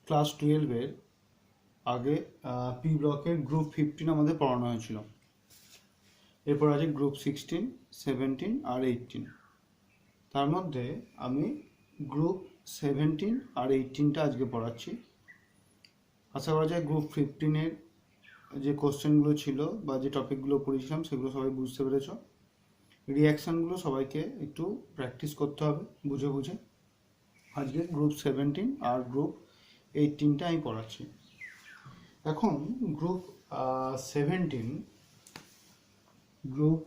Class 12-এর আগে P ব্লকের group 15 আমাদের পড়ানো হয়েছিল। এরপর আছে গ্রুপ 16, 17 আর 18। তার মধ্যে আমি গ্রুপ 17 আর 18টা আজকে পড়াচ্ছি। আশা করা যায় গ্রুপ 15-এর যে কোশ্চেনগুলো ছিল বা যে টপিকগুলো পড়েছিলাম সেগুলো সবাই বুঝতে পেরেছ। রিয়াকশানগুলো সবাইকে একটু প্র্যাকটিস করতে হবে বুঝে বুঝে। আজকে গ্রুপ 17 আর গ্রুপ 18টা আমি পড়াচ্ছি। এখন গ্রুপ 17 গ্রুপ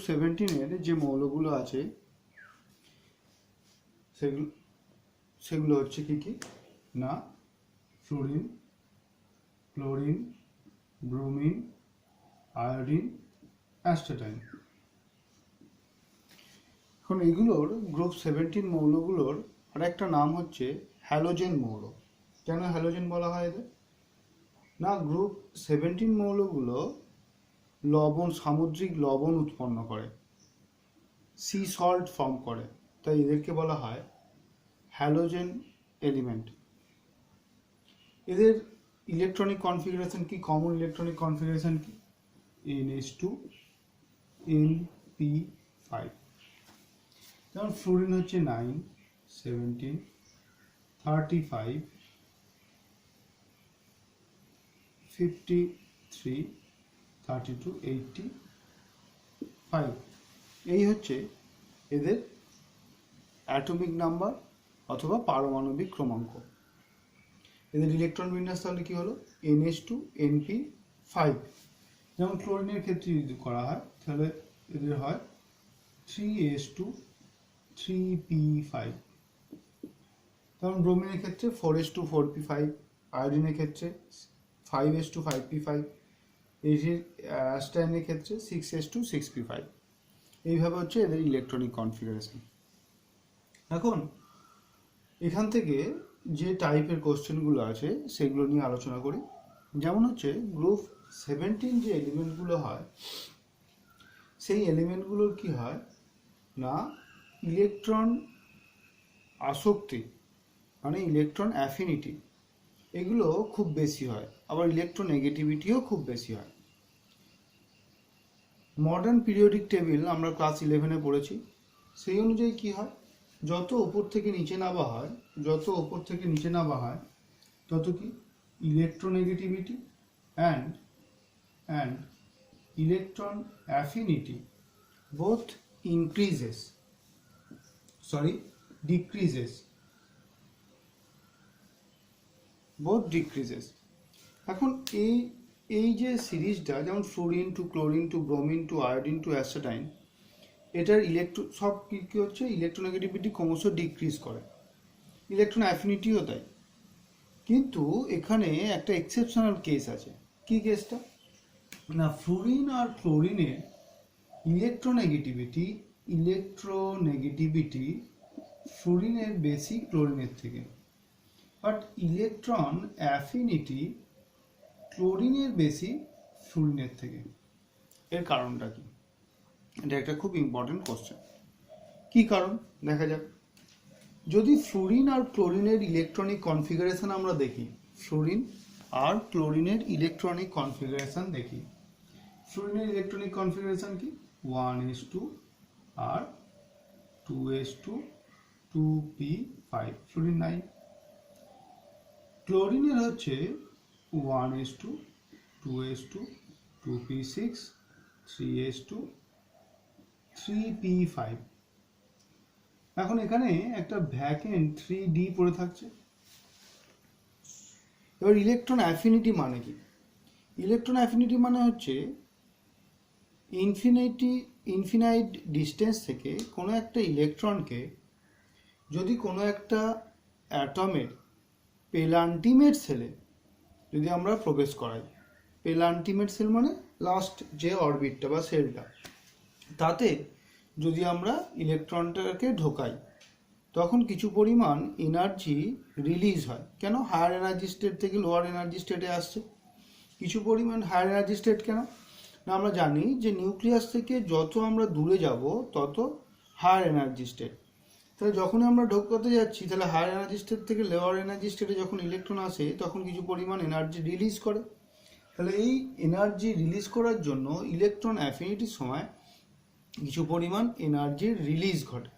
17-এর যে মৌলগুলো আছে সেগুলো হচ্ছে কি না, ফ্লোরিন, ক্লোরিন, ব্রোমিন, আয়োডিন, অ্যাস্টাটাইন। এখন এইগুলোর গ্রুপ 17 মৌলগুলোর আর একটা নাম হচ্ছে হ্যালোজেন মৌল। কেন হ্যালোজেন বলা হয় এদের? না, গ্রুপ 17 মৌলগুলো সামুদ্রিক লবণ উৎপন্ন করে, সি সল্ট ফর্ম করে, তাই এদেরকে বলা হয় হ্যালোজেন এলিমেন্ট। এদের ইলেকট্রনিক কনফিগারেশন কি? কমন ইলেকট্রনিক কনফিগারেশন কি? NH2 NP5। যেমন ফ্লোরিন হচ্ছে 9, 17, 35, 53, 32, 85। এই হচ্ছে এদের অ্যাটমিক নাম্বার অথবা পারমাণবিক ক্রমাঙ্ক। এদের ইলেকট্রন বিন্যাস তাহলে কি হলো? NH2 NP5। যেমন ক্লোরিনের ক্ষেত্রে যদি করা হয় তাহলে এদের হয় 3s2 3p5। যেমন ব্রোমিনের ক্ষেত্রে 4s2 4p5, আয়োডিনের ক্ষেত্রে 5s2 5p5, অ্যাস্টাইনের ক্ষেত্রে 6s2 6p5। এইভাবে হচ্ছে এদের ইলেকট্রনিক কনফিগারেশন। এখন এখান থেকে যে টাইপের কোশ্চেনগুলো আছে সেগুলো নিয়ে আলোচনা করি। যেমন হচ্ছে গ্রুপ 17 যে এলিমেন্টগুলো হয় সেই এলিমেন্টগুলোর কি হয় না, ইলেকট্রন আসক্তি মানে ইলেকট্রন অ্যাফিনিটি এগুলো খুব বেশি হয়, আবার ইলেকট্রোনেগেটিভিটিও খুব বেশি হয়। মডার্ন পিরিয়ডিক টেবিল আমরা ক্লাস 11-এ পড়েছি। সেই অনুযায়ী কি হয়, যত উপর থেকে নিচে নামা হয় তত কি electronegativity and electron affinity both decreases. এখন এই যে সিরিজটা, যেমন fluorine to chlorine to bromine to iodine to astatine, এটার সব কি হচ্ছে, ইলেকট্রোনেগেটিভিটি ক্রমশ ডিক্রিজ করে, ইলেকট্রন অ্যাফিনিটিও তাই। কিন্তু এখানে একটা এক্সেপশনাল কেস আছে। কি কেসটা না, ফ্লোরিন আর ক্লোরিনের ইলেকট্রোনেগেটিভিটি ফ্লোরিনের বেশি ক্লোরিনের থেকে, বাট ইলেকট্রন অ্যাফিনিটি ক্লোরিনের বেশি ফ্লোরিনের থেকে। এর কারণটা কি? এটা একটা খুব ইম্পর্টেন্ট কোশ্চেন। কি কারণ দেখা যাক। যদি ফ্লোরিন আর ক্লোরিনের ইলেকট্রনিক কনফিগারেশন আমরা দেখি, ফ্লোরিনের ইলেকট্রনিক কনফিগারেশন কি? 1s2 আর 2s2 2p5, ফ্লোরিন 9। ক্লোরিনের হচ্ছে 1s2 2s2 2p6 3s2 3p5। এখন এখানে একটা ভ্যাকেন্ট 3d পড়ে থাকছে। এবার ইলেকট্রন অ্যাফিনিটি মানে কি? ইলেকট্রন অ্যাফিনিটি মানে হচ্ছে ইনফিনাইট ডিস্টেন্স থেকে কোনো একটা ইলেকট্রনকে যদি কোনো একটা অ্যাটমের পেলান্টিমেট সেলে যদি আমরা প্রবেশ করাই, পেলান্টিমেট সেল মানে লাস্ট যে অরবিটটা বা সেলটা, তাতে যদি আমরা ইলেকট্রনটাকে ঢোকাই তখন কিছু পরিমাণ এনার্জি রিলিজ হয়। কেন? হায়ার এনার্জি স্টেট থেকে লোয়ার এনার্জি স্টেটে আসছে কিছু পরিমাণ হায়ার এনার্জি স্টেট। কেন না, আমরা জানি যে নিউক্লিয়াস থেকে যত আমরা দূরে যাব তত হায়ার এনার্জি স্টেট। তাহলে যখনই আমরা ঢোকাতে যাচ্ছি, তাহলে হায়ার এনার্জি স্টেট থেকে লোয়ার এনার্জি স্টেটে যখন ইলেকট্রন আসে তখন কিছু পরিমাণ এনার্জি রিলিজ করে। তাহলে এই এনার্জি রিলিজ করার জন্য ইলেকট্রন অ্যাফিনিটির সময় কিছু পরিমাণ এনার্জির রিলিজ ঘটে।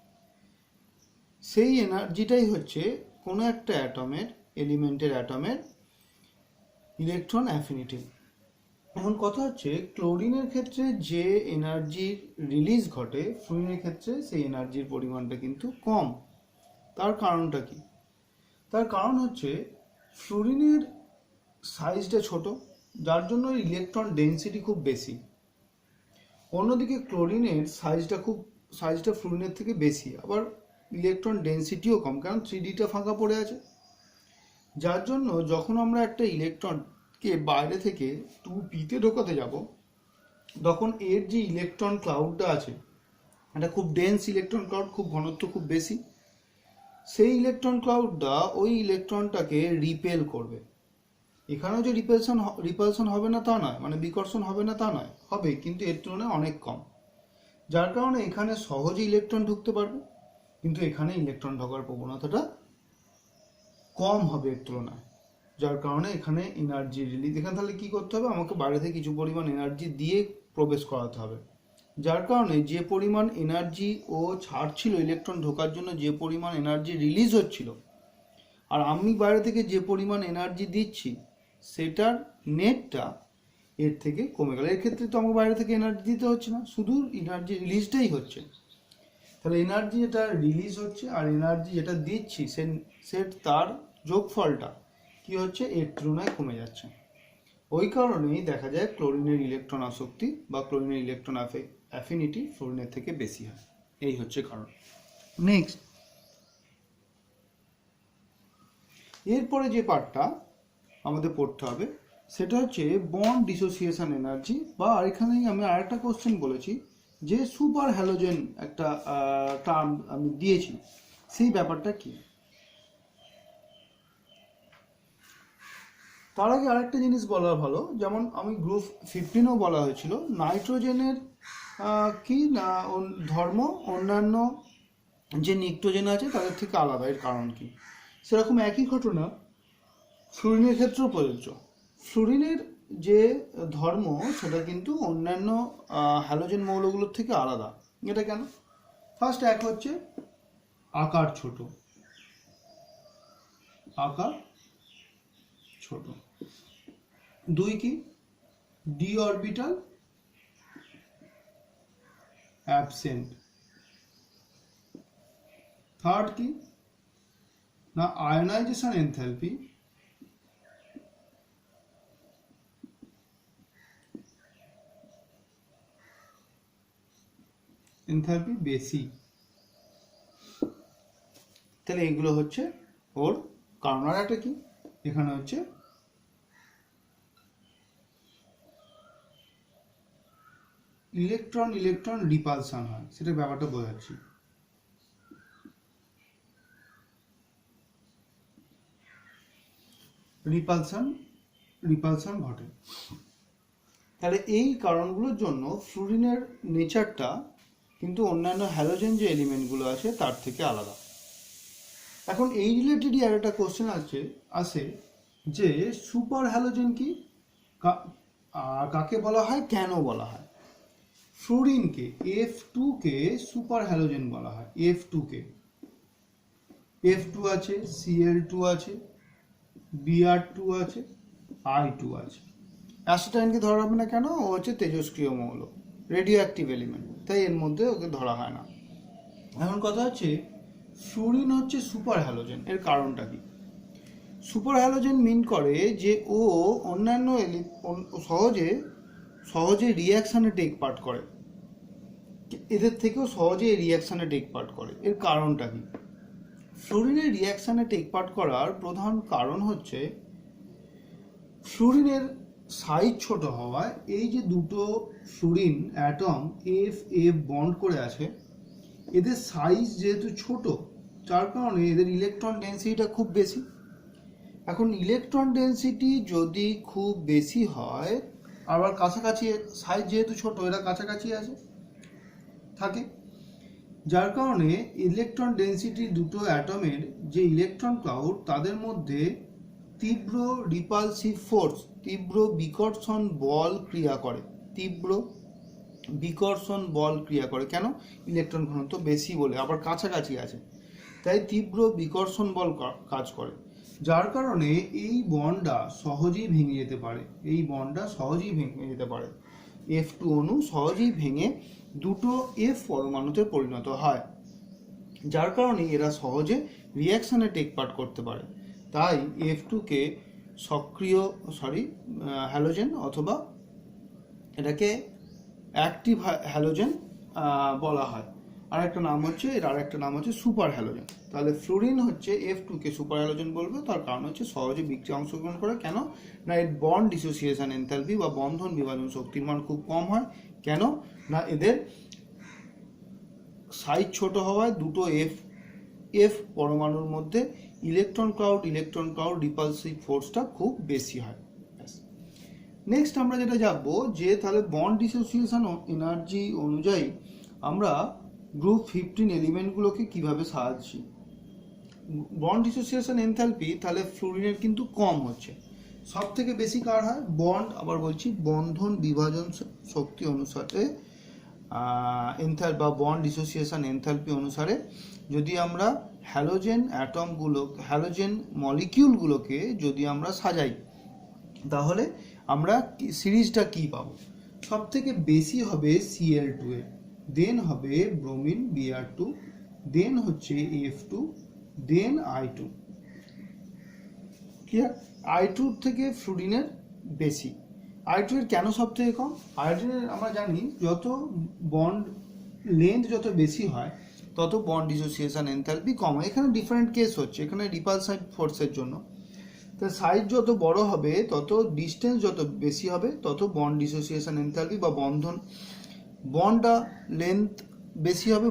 সেই এনার্জিটাই হচ্ছে কোনো একটা অ্যাটমের, এলিমেন্টের অ্যাটমের ইলেকট্রন অ্যাফিনিটি। এখন কথা হচ্ছে, ক্লোরিনের ক্ষেত্রে যে এনার্জির রিলিজ ঘটে, ফ্লুরিনের ক্ষেত্রে সেই এনার্জির পরিমাণটা কিন্তু কম। তার কারণটা কি? তার কারণ হচ্ছে ফ্লুরিনের সাইজটা ছোট, যার জন্য ইলেকট্রন ডেনসিটি খুব বেশি। অন্যদিকে ক্লোরিনের সাইজটা ফ্লুরিনের থেকে বেশি, আবার ইলেকট্রন ডেনসিটিও কম, কারণ 3Dটা ফাঁকা পড়ে আছে। যার জন্য যখন আমরা একটা ইলেকট্রনকে বাইরে থেকে 2Pতে ঢোকাতে যাব, তখন এর যে ইলেকট্রন ক্লাউডটা আছে, এটা খুব ডেন্স ইলেকট্রন ক্লাউড, খুব ঘনত্ব খুব বেশি। সেই ইলেকট্রন ক্লাউডটা ওই ইলেকট্রনটাকে রিপেল করবে। এখানেও যে রিপালশন হবে না তা নয়, মানে বিকর্ষণ হবে না তা নয়, হবে, কিন্তু এর তুলনায় অনেক কম। যার কারণে এখানে সহজে ইলেকট্রন ঢুকতে পারবে, কিন্তু এখানে ইলেকট্রন ঢোকার প্রবণতাটা কম হবে এর তুলনায়। যার কারণে এখানে এনার্জি রিলিজ, এখানে তাহলে কী করতে হবে, আমাকে বাইরে থেকে কিছু পরিমাণ এনার্জি দিয়ে প্রবেশ করাতে হবে। যার কারণে যে পরিমাণ এনার্জি ও ছাড়ছিল ইলেকট্রন ঢোকার জন্য, যে পরিমাণ এনার্জি রিলিজ হচ্ছিল, আর আমি বাইরে থেকে যে পরিমাণ এনার্জি দিচ্ছি, সেটার নেটটা এর থেকে কমে গেল। এর ক্ষেত্রে তো আমাকে বাইরে থেকে এনার্জি দিতে হচ্ছে না, শুধু এনার্জি রিলিজটাই হচ্ছে। তাহলে এনার্জি যেটা রিলিজ হচ্ছে আর এনার্জি যেটা দিচ্ছি, তার যোগফলটা কি হচ্ছে, এর তুলনায় কমে যাচ্ছে। ওই কারণেই দেখা যায় ক্লোরিনের ইলেকট্রন আসক্তি বা ক্লোরিনের ইলেকট্রন অ্যাফিনিটি ফ্লুরিনের থেকে বেশি হয়। এই হচ্ছে কারণ। নেক্সট, এরপরে যে পার্টটা আমাদের পড়তে হবে সেটা হচ্ছে বন্ড ডিসোসিয়েশন এনার্জি, বা এখানেই আমি আরেকটা কোশ্চেন বলেছি যে সুপার হ্যালোজেন একটা টার্ম আমি দিয়েছি, সেই ব্যাপারটা কি। তার আগে আরেকটা জিনিস বলা ভালো, যেমন আমি গ্রুপ 15-ও বলা হয়েছিল নাইট্রোজেনের কি না ধর্ম অন্যান্য যে নিক্টোজেন আছে তাদের থেকে আলাদা, এর কারণ কি। সেরকম একই ঘটনা ফ্লুরিনের ক্ষেত্রেও প্রযোজ্য। ফ্লুরিনের যে ধর্ম সেটা কিন্তু অন্যান্য হ্যালোজেন মৌলগুলোর থেকে আলাদা। এটা কেন? ফার্স্ট, এক হচ্ছে আকার ছোট, দুই কি, ডি অরবিটাল অ্যাবসেন্ট। থার্ড কি না, আয়নাইজেশন এনথালপি বেশি। তাহলে এগুলো হচ্ছে ওর কারণ। আর একটা কি, এখানে হচ্ছে ইলেকট্রন রিপালশন হয়, সেটা ব্যাপারটা বোঝাচ্ছি। রিপালশন ঘটে। তাহলে এই কারণগুলোর জন্য ফ্লুরিনের নেচারটা কিন্তু অন্যান্য হ্যালোজেন যে এলিমেন্টগুলো আছে তার থেকে আলাদা। এখন এই রিলেটেডই আর একটা কোশ্চেন আসে যে সুপার হ্যালোজেন কি, কাকে বলা হয়, কেন বলা হয়। ফ্লুরিনকে F2-কে সুপার হ্যালোজেন বলা হয়। F2 আছে, Cl2 আছে, Br2 আছে, I2 আছে। অ্যাসিটাইনকে ধরা হবে না কেন? ও হচ্ছে তেজস্ক্রিয় মৌল, রেডিও অ্যাক্টিভ এলিমেন্ট, তাই এর মধ্যে ওকে ধরা হয় না। এখন কথা হচ্ছে ফ্লুরিন হচ্ছে সুপার হ্যালোজেন, এর কারণটা কি। সুপার হ্যালোজেন মিন করে যে ও অন্যান্য সহজে রিয়াকশানে টেক পার্ট করে, এদের থেকেও সহজে এই রিয়াকশানে টেক পার্ট করে। এর কারণটা কি? ফ্লুরিনের রিয়াকশানে টেক পার্ট করার প্রধান কারণ হচ্ছে ফ্লুরিনের সাইজ ছোট হওয়ায়, এই যে দুটো ফ্লুরিন অ্যাটম F বন্ড করে আছে, এদের সাইজ যেহেতু ছোট, যার কারণে এদের ইলেকট্রন ডেন্সিটিটা খুব বেশি। এখন ইলেকট্রন ডেন্সিটি যদি খুব বেশি হয়, আবার কাছাকাছি, সাইজ যেহেতু ছোট, এরা কাছাকাছি থাকে, যার কারণে ইলেকট্রন ডেন্সিটি দুটো অ্যাটমের যে ইলেকট্রন ক্লাউড তাদের মধ্যে তীব্র রিপালসিভ ফোর্স, তীব্র বিকর্ষণ বল ক্রিয়া করে। তীব্র বিকর্ষণ বল ক্রিয়া করে কেন? ইলেকট্রন ঘনত্ব বেশি বলে, আবার কাছাকাছি আছে, তাই তীব্র বিকর্ষণ বল কাজ করে, যার কারণে এই বন্ডটা সহজেই ভেঙে যেতে পারে। এই বন্ডটা সহজেই ভেঙে যেতে পারে। F2 অণু সহজেই ভেঙে দুটো F পরমাণুতে পরিণত হয়, যার কারণে এরা সহজে রিয়াকশনে টেক পার্ট করতে পারে। তাই F2 কে সক্রিয় হ্যালোজেন অথবা এটাকে অ্যাক্টিভ হ্যালোজেন বলা হয়। আর একটা নাম হচ্ছে সুপার হ্যালোজেন। তাহলে ফ্লুরিন হচ্ছে F2-কে সুপার হ্যালোজেন বলবে, তার কারণ হচ্ছে সহজে বিক্রিয়া অংশগ্রহণ করে। কেন না? এর বন্ড ডিসোসিয়েশন এনথালপি বা বন্ধন বিভাজন শক্তির মান খুব কম হয়। কেন না? এদের সাইজ ছোট হওয়ায় দুটো এফ পরমাণুর মধ্যে ইলেকট্রন ক্লাউড রিপালসিভ ফোর্সটা খুব বেশি হয়। নেক্সট আমরা যেটা যাবো যে তাহলে বন্ড ডিসোসিয়েশন এনার্জি অনুযায়ী আমরা গ্রুপ 15 এলিমেন্টগুলোকে কিভাবে সাজাচ্ছি। বন্ড ডিসোসিয়েশন এনথালপি তাহলে ফ্লুরিনের কিন্তু কম হচ্ছে, সব থেকে বেশি কার হয়? বন্ড, আবার বলছি বন্ধন বিভাজন শক্তি অনুসারে এনথালপি বা বন্ড ডিসোসিয়েশন এনথালপি অনুসারে যদি আমরা হ্যালোজেন মলিকিউলগুলোকে যদি আমরা সাজাই তাহলে আমরা সিরিজটা কি পাবো? সব থেকে বেশি হবে Cl2 এর, দেন হবে ব্রোমিন Br2, দেন হচ্ছে F2, দেন I2। ক্লিয়ার? I2 থেকে ফ্লুরিনের বেশি। I2 এর কেন সব থেকে কম? আয়োডিনের আমরা জানি যত বন্ড লেন্থ যত বেশি হয় তত বন্ড ডিসোসিয়েশন এনথালপি কম হয়। এখানে ডিফারেন্ট কেস হচ্ছে, এখানে রিপালসাইভ ফোর্সের জন্য। তো সাইজ যত বড় হবে তত ডিস্টেন্স যত বেশি হবে তত বন্ড ডিসোসিয়েশন এনথালপি বা বন্ডটা লেন্থ বেশি হবে,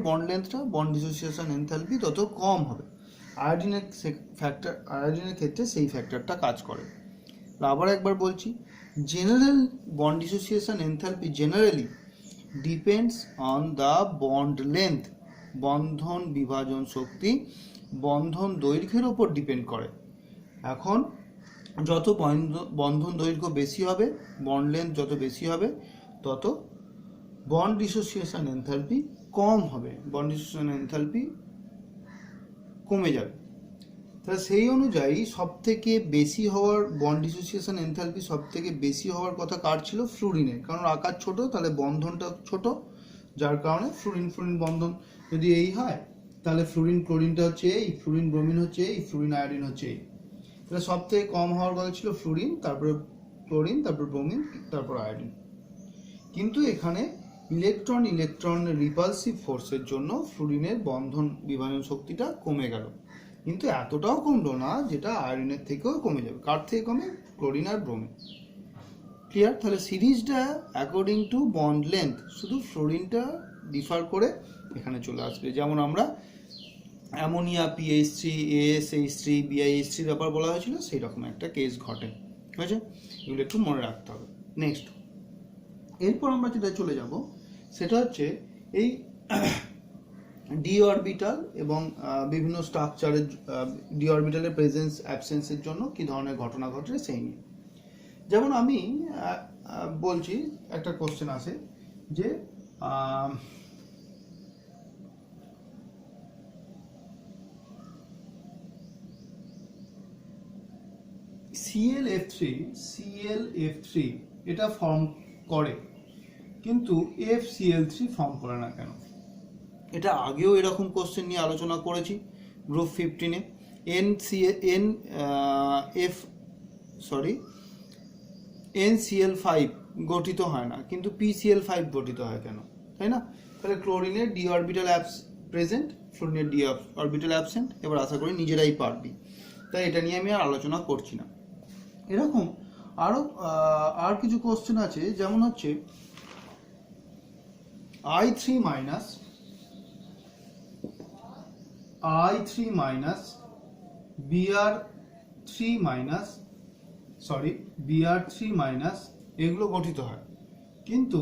বন্ড ডিসোসিয়েশন এনথালপি তত কম হবে। আয়োডিনের ক্ষেত্রে সেই ফ্যাক্টরটা কাজ করে। আবার একবার বলছি, general bond dissociation enthalpy generally depends on the bond length, বন্ধন বিভাজন শক্তি বন্ধন দৈর্ঘ্যের উপর ডিপেন্ড করে। এখন যত বন্ধন দৈর্ঘ্য বেশি হবে, বন্ড লেন্থ যত বেশি হবে তত বন্ড ডিসোসিয়েশন এনথালপি কম হবে, বন্ড ডিসোসিয়েশন এনথালপি কমে যাবে। তাহলে সেই অনুযায়ী সব থেকে বেশি হওয়ার বন্ড ডিসোসিয়েশন এনথালপি সব থেকে বেশি হওয়ার কথা কার ছিল? ফ্লুরিনের, কারণ আকার ছোট, তাহলে বন্ধনটা ছোট, যার কারণে ফ্লুরিন বন্ধন যদি এই হয় তাহলে ফ্লুরিন ক্লোরিনটা হচ্ছে এই, ফ্লুরিন ব্রোমিন হচ্ছে এই, ফ্লুরিন আয়োডিন হচ্ছে এই। তাহলে সব থেকে কম হওয়ার কথা ছিল ফ্লুরিন, তারপরে ক্লোরিন, তারপর ব্রোমিন, তারপর আয়োডিন। কিন্তু এখানে ইলেকট্রন রিপালসিভ ফোর্সের জন্য ফ্লুরিনের বন্ধন বিভাজন শক্তিটা কমে গেল, কিন্তু এতটাও কমলো না যেটা আয়োডিনের থেকেও কমে যাবে। কার থেকে কমে? ক্লোরিন আর ব্রোমিন। ক্লিয়ার? তাহলে সিরিজটা অ্যাকর্ডিং টু বন্ড লেন্থ, শুধু ফ্লুরিনটা ডিফার করে এখানে চলে আসবে। যেমন আমরা অ্যামোনিয়া PH3 ASH3 BiH3 ব্যাপার বলা হয়েছিল, সেই রকম একটা কেস ঘটে। হয়েছে? এগুলো একটু মনে রাখতে হবে। নেক্সট, এরপর আমরা যেটা চলে যাব সেটা হচ্ছে এই ডি অরবিটাল এবং বিভিন্ন স্ট্রাকচারের ডি অরবিটালের প্রেজেন্স অ্যাবসেন্সের জন্য কি ধরনের ঘটনা ঘটে সেই নিয়ে। যেমন আমি বলছি, একটা কোশ্চেন আসে যে ClF3 এটা ফর্ম করে, কিন্তু FCl3 ফর্ম করে না কেন? এটা আগেও এরকম কোশ্চেন নিয়ে আলোচনা করেছি গ্রুপ 15-এ। NCl5 গঠিত হয় না, কিন্তু PCl5 গঠিত হয় কেন? তাই না? তাহলে ক্লোরিনের ডি অরবিটাল প্রেজেন্ট, ফ্লুরিনের ডি অরবিটাল অ্যাবসেন্ট। এবার আশা করি নিজেরাই পারবি, তাই এটা নিয়ে আমি আর আলোচনা করছি না। এরকম আর কিছু কোশ্চেন আছে, যেমন হচ্ছে I3 minus Br3 minus এগুলো গঠিত হয়, কিন্তু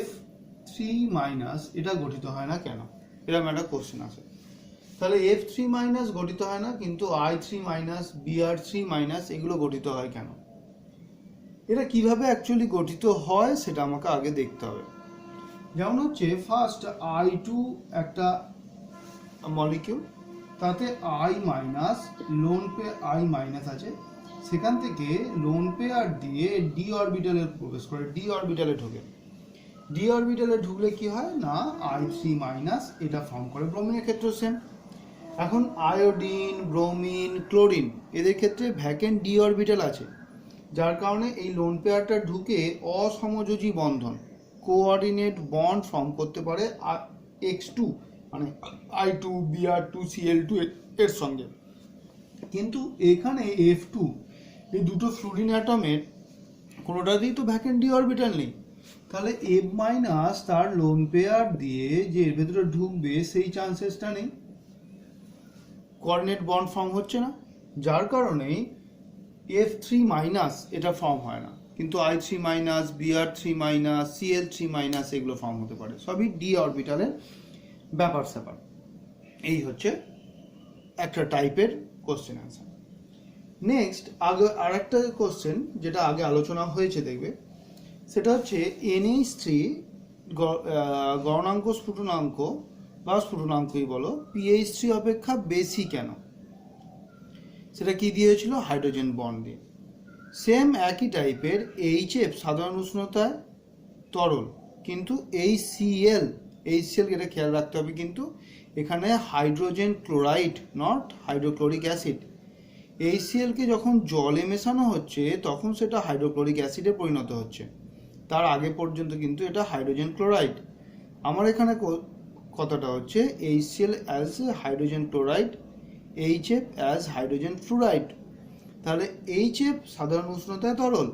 F3 minus এটা গঠিত হয় না কেন? এরকম একটা কোশ্চেন আছে। তাহলে F3 মাইনাস গঠিত হয় না, কিন্তু I3 মাইনাস Br3 মাইনাস এগুলো গঠিত হয় কেন? এটা কিভাবে অ্যাকচুয়ালি গঠিত হয় সেটা আমাকে আগে দেখতে হবে। যেমন হচ্ছে ফার্স্ট I2 একটা মলিকিউল, তাতে I minus lone pair I minus আছে, সেখান থেকে লোন পেয়ার দিয়ে ডি অরবিটালে প্রবেশ করে, ডি অরবিটালে ঢোকে। ডি অরবিটালে ঢুকলে কি হয় না I3 মাইনাস এটা ফর্ম করে। ব্রোমিনের ক্ষেত্রে সেম। এখন আয়োডিন, ব্রোমিন, ক্লোরিন এদের ক্ষেত্রে ভ্যাকেন্ট ডি অরবিটাল আছে, যার কারণে এই লোন পেয়ারটা ঢুকে অসমযোজী বন্ধন, কোঅর্ডিনেট বন্ড ফর্ম করতে পারে X2 মানে I2 Br2 Cl2 এর সঙ্গে। কিন্তু এখানে F2 এই দুটো ফ্লুরিন অ্যাটমের কোনোটাতেই তো ভ্যাকেন্ট ডি অরবিটাল নেই, তাহলে F মাইনাস তার লোন পেয়ার দিয়ে যে এর ভেতরে ঢুকবে সেই চান্সেসটা নেই, কোঅর্ডিনেট বন্ড ফর্ম হচ্ছে না, যার কারণে F3 মাইনাস এটা ফর্ম হয় না। কিন্তু I3 minus, Br3 minus, Cl3 minus এগুলো ফর্ম হতে পারে, সবই ডি অরবিটালের ব্যাপার স্যাপার। এই হচ্ছে একটা টাইপের কোশ্চেন আনসার। নেক্সট আগে আর একটা কোশ্চেন যেটা আগে আলোচনা হয়েছে দেখবে, সেটা হচ্ছে NH3 গণনাঙ্ক স্ফুটনাঙ্ক বা স্ফুটনাঙ্কই বলো PH3 অপেক্ষা বেশি কেন? সেটা কি দিয়েছিল? হাইড্রোজেন বন্ড দিয়ে। সেম একই টাইপের HF সাধারণ উষ্ণতায় তরল, কিন্তু HCl এটা খেয়াল রাখতে হবে, কিন্তু এখানে hydrogen chloride not hydrochloric acid. HCl কে যখন জলে মেশানো হচ্ছে তখন সেটা হাইড্রোক্লোরিক অ্যাসিডে পরিণত হচ্ছে, তার আগে পর্যন্ত কিন্তু এটা হাইড্রোজেন ক্লোরাইড। আমার এখানে কথাটা হচ্ছে HCl as hydrogen chloride, HF as hydrogen fluoride. তাহলে HF সাধারণ উষ্ণতায় তরল,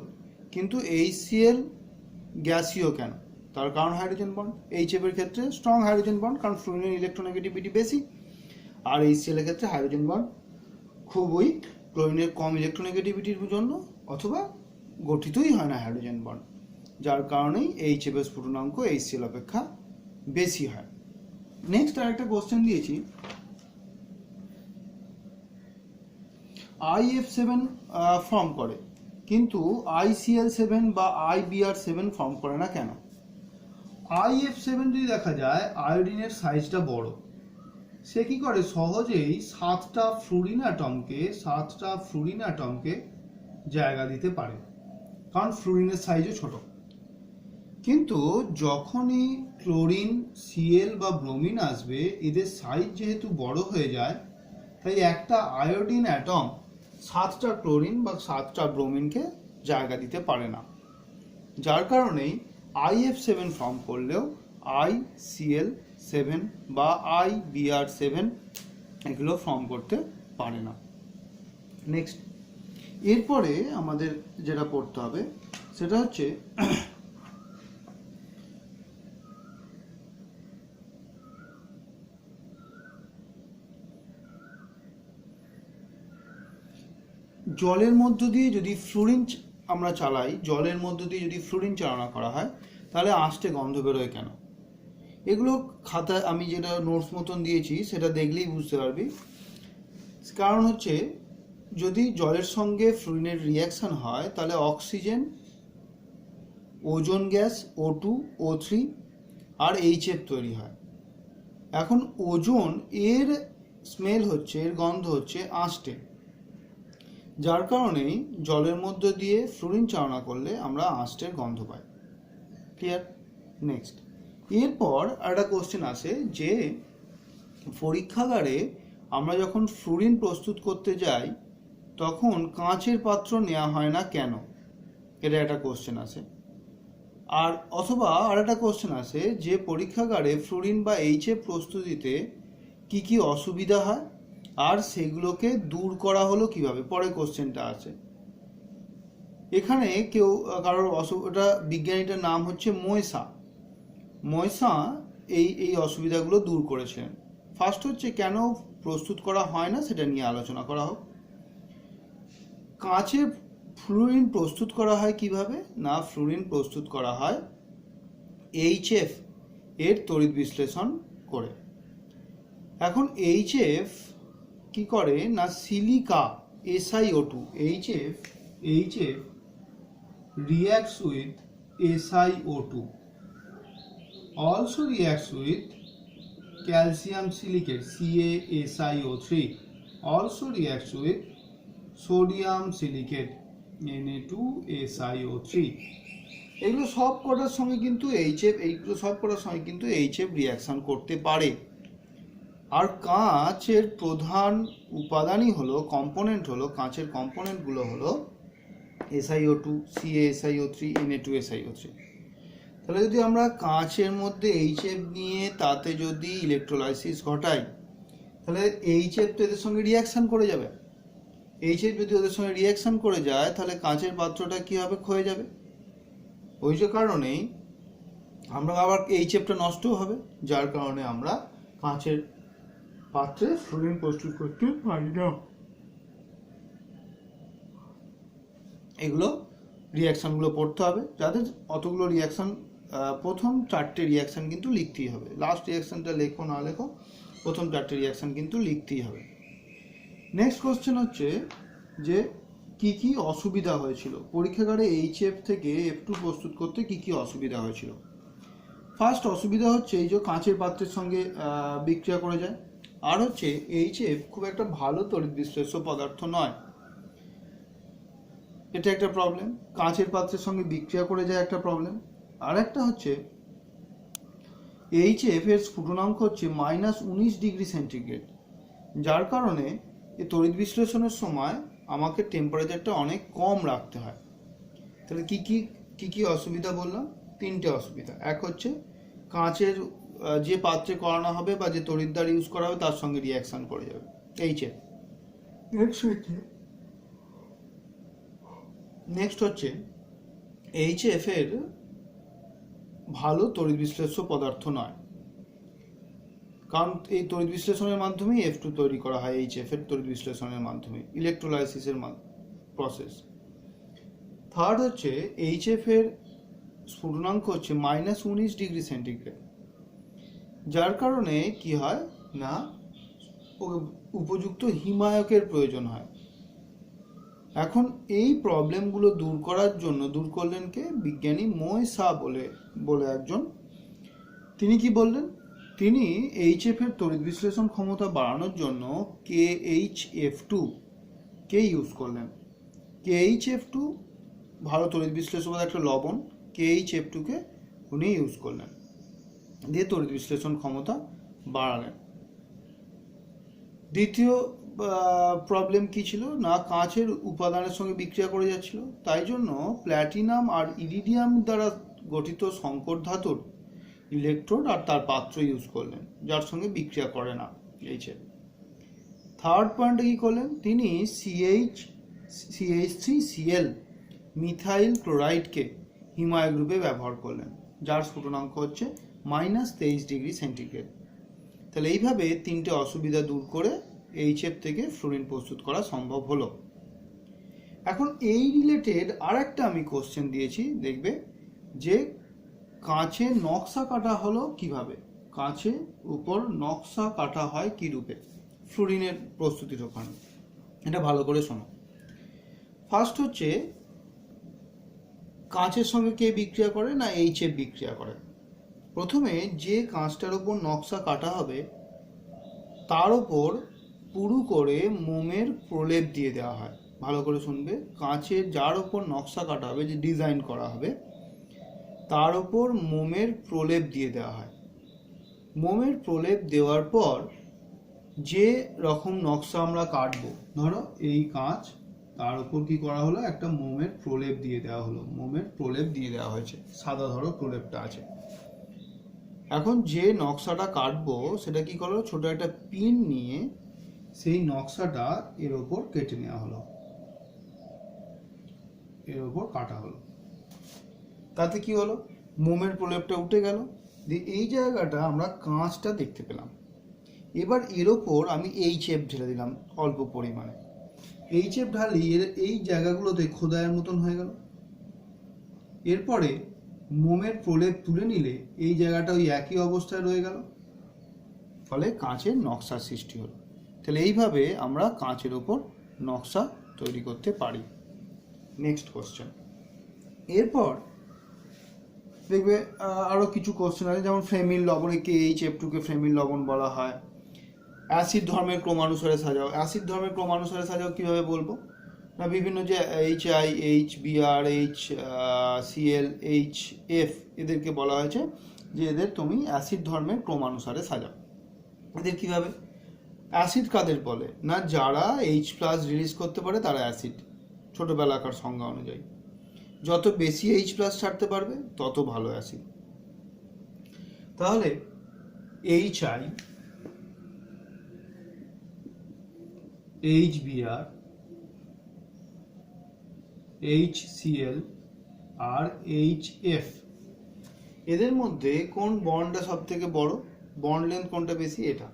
কিন্তু HCl গ্যাসীয় কেন? তার কারণ হাইড্রোজেন বন্ড। HF এর ক্ষেত্রে স্ট্রং হাইড্রোজেন বন্ড, কারণ ফ্লুরিনের ইলেকট্রোনেগেটিভিটি বেশি, আর HCl এর ক্ষেত্রে হাইড্রোজেন বন্ড খুব উইক, ক্লোরিনের কম ইলেকট্রোনেগেটিভিটির জন্য, অথবা গঠিতই হয় না হাইড্রোজেন বন্ড, যার কারণেই HF এর স্ফুটনাঙ্ক HCl অপেক্ষা বেশি হয়। নেক্সট আরেকটা কোশ্চেন দিয়েছি, IF7 ফর্ম করে কিন্তু ICl7 বা IBr7 ফর্ম করে না কেন? IF7 যদি দেখা যায় আয়োডিনের সাইজটা বড়, সে কি করে সহজেই 7টা ফ্লুরিন অ্যাটমকে জায়গা দিতে পারে, কারণ ফ্লুরিনের সাইজও ছোট। কিন্তু যখনই ক্লোরিন, Cl বা ব্রোমিন আসবে, এদের সাইজ যেহেতু বড় হয়ে যায়, তাই একটা আয়োডিন অ্যাটম 7টা ক্লোরিন বা 7টা ব্রোমিনকে জায়গা দিতে পারে না, যার কারণেই IF7 ফর্ম করলেও ICl7 বা IBr7 এগুলো ফর্ম করতে পারে না। নেক্সট এরপরে আমাদের যেটা পড়তে হবে সেটা হচ্ছে জলের মধ্য দিয়ে যদি ফ্লুরিন আমরা চালাই, জলের মধ্য দিয়ে যদি ফ্লুরিন চালনা করা হয়, তাহলে আঁশটে গন্ধ বেরোয় কেন? এগুলো খাতায় আমি যেটা নোটস মতন দিয়েছি সেটা দেখলেই বুঝতে পারবি। কারণ হচ্ছে যদি জলের সঙ্গে ফ্লুরিনের রিয়াকশন হয়, তাহলে oxygen, ozone gas O2, O3 আর HF তৈরি হয়। এখন ওজোন এর স্মেল হচ্ছে, এর গন্ধ হচ্ছে আঁশটে, যার কারণেই জলের মধ্য দিয়ে ফ্লুরিন চালনা করলে আমরা আঁশটের গন্ধ পাই। ক্লিয়ার? নেক্সট এরপর একটা কোশ্চেন আসে যে পরীক্ষাগারে আমরা যখন ফ্লুরিন প্রস্তুত করতে যাই তখন কাঁচের পাত্র নেওয়া হয় না কেন? এটা একটা কোশ্চেন আসে। আর অথবা আর একটা কোশ্চেন আসে যে পরীক্ষাগারে ফ্লুরিন বা HF প্রস্তুতিতে কি কি অসুবিধা হয় আর সেগুলোকে দূর করা হলো কিভাবে? পরে কোশ্চেনটা আছে। এখানে কারোর অসুবিধা, বিজ্ঞানীটার নাম হচ্ছে ময়সা এই অসুবিধাগুলো দূর করেছিলেন। ফার্স্ট হচ্ছে কেন প্রস্তুত করা হয় না সেটা নিয়ে আলোচনা করা হোক। কাঁচের ফ্লুরিন প্রস্তুত করা হয় কিভাবে? না, ফ্লুরিন প্রস্তুত করা হয় HF এর তড়িৎ বিশ্লেষণ করে। এখন HF কি করে না silica SiO2 HF reacts with SiO2, also reacts with calcium silicate CaSiO3, also reacts with sodium silicate Na2SiO3। এগুলো সব কটার সঙ্গে কিন্তু HF রিয়াকশন করতে পারে। আর কাঁচের প্রধান উপাদানই হলো কাঁচের কম্পোনেন্টগুলো হলো SiO2, CaSiO3, Na2SiO3। তাহলে যদি আমরা কাঁচের মধ্যে HF নিয়ে তাতে যদি ইলেকট্রোলাইসিস ঘটাই, তাহলে HF তো এদের সঙ্গে রিয়াকশন করে যাবে। HF যদি ওদের সঙ্গে রিয়াকশন করে যায়, তাহলে কাঁচের পাত্রটা কি হবে? ক্ষয়ে যাবে। ওই যে কারণেই আমরা আবার HFটা নষ্টও হবে, যার কারণে আমরা কাঁচের পাত্রে ফ্লোরিন প্রস্তুত করতে পারি না। এগুলো রিয়াকশনগুলো পড়তে হবে, যাদের অতগুলো রিয়াকশন, প্রথম 4টে রিয়াকশন কিন্তু লিখতেই হবে। লাস্ট রিয়াকশনটা লেখো না লেখো, প্রথম 4টে রিয়াকশন কিন্তু লিখতেই হবে। নেক্সট কোশ্চেন হচ্ছে যে কি কি অসুবিধা হয়েছিল পরীক্ষাগারে HF থেকে F2 প্রস্তুত করতে, কি কি অসুবিধা হয়েছিল। ফার্স্ট অসুবিধা হচ্ছে এই যে কাঁচের পাত্রের সঙ্গে বিক্রিয়া করে যায়, আর হচ্ছে HF খুব একটা ভালো তড়িৎ বিশ্লেষ্য পদার্থ নয়, এটা একটা প্রবলেম। কাঁচের পাত্রের সঙ্গে বিক্রিয়া করে যায় একটা প্রবলেম। আর একটা হচ্ছে HF এর স্ফুটনাঙ্ক হচ্ছে -19 ডিগ্রি সেন্টিগ্রেড, যার কারণে এই তড়িৎ বিশ্লেষণের সময় আমাকে টেম্পারেচারটা অনেক কম রাখতে হয়। তাহলে কি কি অসুবিধা বললাম? 3টে অসুবিধা। এক হচ্ছে কাঁচের যে পাত্রে করানো হবে বা যে তড়িৎদ্বার ইউজ করা হবে তার সঙ্গে রিয়াকশন করে যাবে HF। নেক্সট হচ্ছে HF এর ভালো তড়িৎ বিশ্লেষ্য পদার্থ নয়, কারণ এই তড়িৎ বিশ্লেষণের মাধ্যমেই F2 তৈরি করা হয়। HF এর তড়িৎ বিশ্লেষণের মাধ্যমে, ইলেকট্রোলাইসিসের প্রসেস। থার্ড হচ্ছে HF এর স্ফুটনাঙ্ক হচ্ছে -19 ডিগ্রি সেন্টিগ্রেড, যার কারণে কি হয় না উপযুক্ত হিমায়কের প্রয়োজন হয়। এখন এই প্রবলেমগুলো দূর করার জন্য দূর করলেন কে? বিজ্ঞানী মোয়েসা বলে একজন। তিনি কি বললেন? তিনি HF এর তড়িৎ বিশ্লেষণ ক্ষমতা বাড়ানোর জন্য KHF2 কে ইউজ করলেন। KHF2 ভালো তড়িৎ বিশ্লেষণ একটা লবণ, KHF2 কে উনি ইউজ করলেন, দিয়ে তড়িৎ বিশ্লেষণ ক্ষমতা বাড়ালেন। দ্বিতীয় প্রবলেম কি ছিল না কাঁচের উপাদানের সঙ্গে বিক্রিয়া করে যাচ্ছিল, তাই জন্য প্ল্যাটিনাম আর ইরিডিয়াম দ্বারা গঠিত সংকর ধাতুর ইলেকট্রোড আর তার পাত্র ইউজ করলেন, যার সঙ্গে বিক্রিয়া করে না HF। থার্ড পয়েন্টে কি করলেন? তিনি CH3Cl মিথাইল ক্লোরাইডকে হিমায়ক রূপে ব্যবহার করলেন, যার স্ফুটনাঙ্ক হচ্ছে -23 ডিগ্রি সেন্টিগ্রেড। তাহলে এইভাবে 3টে অসুবিধা দূর করে HF থেকে ফ্লোরিন প্রস্তুত করা সম্ভব হলো। এখন এই রিলেটেড আর একটা আমি কোশ্চেন দিয়েছি, দেখবে যে কাঁচের নকশা কাটা হলো কিভাবে, কাঁচের উপর নকশা কাটা হয় কি রূপে ফ্লোরিনের প্রস্তুতির ওখানে। এটা ভালো করে শোনো। ফার্স্ট হচ্ছে কাঁচের সঙ্গে কে বিক্রিয়া করে না HF বিক্রিয়া করে। প্রথমে যে কাঁচটার ওপর নকশা কাটা হবে তার ওপর পুরু করে মোমের প্রলেপ দিয়ে দেওয়া হয়। ভালো করে শুনবে, কাঁচের যার ওপর নকশা কাটা হবে, যে ডিজাইন করা হবে, তার ওপর মোমের প্রলেপ দিয়ে দেওয়া হয়। মোমের প্রলেপ দেওয়ার পর যে রকম নকশা আমরা কাটবো, ধরো এই কাঁচ, তার উপর কি করা হলো? একটা মোমের প্রলেপ দিয়ে দেওয়া হলো, মোমের প্রলেপ দিয়ে দেওয়া হয়েছে, সাদা ধরো প্রলেপটা আছে। এখন যে নকশাটা কাটবো সেটা কি করলো? ছোট একটা পিন নিয়ে সেই নকশাটা এর ওপর কেটে নেওয়া হলো, এর ওপর কাটা হলো। তাতে কি হলো? মোমের প্রলেপটা উঠে গেল, দিয়ে এই জায়গাটা আমরা কাঁচটা দেখতে পেলাম। এবার এর ওপর আমি HF ঢেলে দিলাম অল্প পরিমাণে। HF ঢালি এই জায়গাগুলোতে খোদাইয়ের মতন হয়ে গেল। এরপরে মোমের প্রলেপ তুলে নিলে এই জায়গাটা ওই একই অবস্থায় রয়ে গেল। ফলে কাঁচের নকশার সৃষ্টি হলো। তাহলে এইভাবে আমরা কাঁচের ওপর নকশা তৈরি করতে পারি। Next question. এরপর দেখবে আরও কিছু কোশ্চেন আছে, যেমন ফ্রেমিল লবণ, KHF2কে ফ্রেমিল লবণ বলা হয়। অ্যাসিড ধর্মের ক্রমানুসারে সাজাও। অ্যাসিড ধর্মের ক্রমানুসারে সাজাও কীভাবে বলবো না, বিভিন্ন যে HI, HBr, HCl, HF এদেরকে বলা হয়েছে যে এদের তুমি অ্যাসিড ধর্মের ক্রমানুসারে সাজাও। এদের কীভাবে, অ্যাসিড কাদের বলে না, যারা H+ রিলিজ করতে পারে তারা অ্যাসিড, ছোটোবেলাকার সংজ্ঞা অনুযায়ী। যত বেশি H+ ছাড়তে পারবে তত ভালো অ্যাসিড। তাহলে HI, HBr, HCl আর HF এদের মধ্যে কোন বন্ডটা সব থেকে বড়, বন্ড লেন্থ কোনটা বেশি, এটা,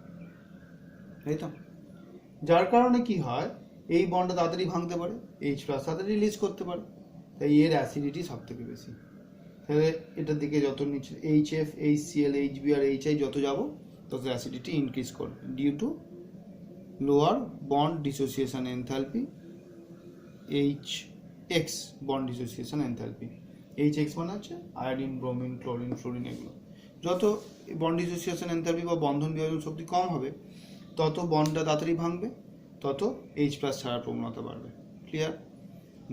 তাই তো? যার কারণে কি হয়, এই বন্ডটা তাড়াতাড়ি ভাঙতে পারে, H+ তাড়াতাড়ি রিলিজ করতে পারে, তাই এর অ্যাসিডিটি সব থেকে বেশি। তাহলে এটার দিকে যত নিচে HF, HCl, HBr, HI যত যাব তত অ্যাসিডিটি ইনক্রিজ করবে, due to lower bond dissociation enthalpy, HX bond dissociation enthalpy. HX মানে হচ্ছে আয়োডিন, ব্রোমিন, ক্লোরিন, ফ্লোরিন, এগুলো যত বন্ড ডিসোসিয়েশন এনথালপি বা বন্ধন বিভাজন শক্তি কম হবে তত বন্ডটা তাড়াতাড়ি ভাঙবে, তত H+ ছাড়ার প্রবণতা বাড়বে। ক্লিয়ার?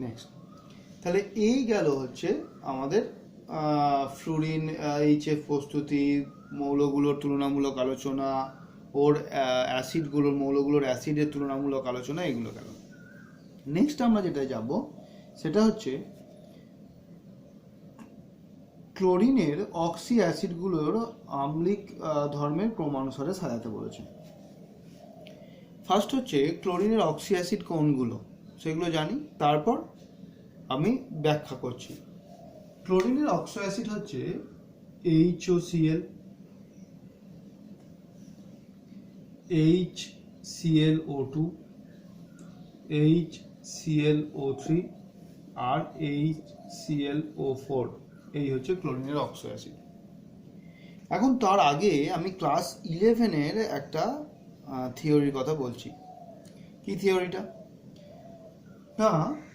নেক্সট। তাহলে এই গেল হচ্ছে আমাদের ফ্লুরিন, HF প্রস্তুতি, মৌলগুলোর তুলনামূলক আলোচনা, ওর অ্যাসিডগুলোর, মৌলগুলোর অ্যাসিডের তুলনামূলক আলোচনা, এগুলো গেল। নেক্সট আমরা যেটা যাব সেটা হচ্ছে ক্লোরিনের অক্সি অ্যাসিডগুলোর আম্লিক ধর্মের ক্রমানুসারে সাজাতে বলেছে। ফার্স্ট হচ্ছে ক্লোরিনের অক্সি অ্যাসিড কোনগুলো সেগুলো জানি, তারপর আমি ব্যাখ্যা করছি। ক্লোরিনের অক্সো অ্যাসিড হচ্ছে HOCl, HClO2, HClO3 আর HClO4, এই হচ্ছে ক্লোরিনের অক্সো অ্যাসিড। এখন তার আগে আমি ক্লাস 11-এর একটা থিওরির কথা বলছি। কি থিওরিটা? না,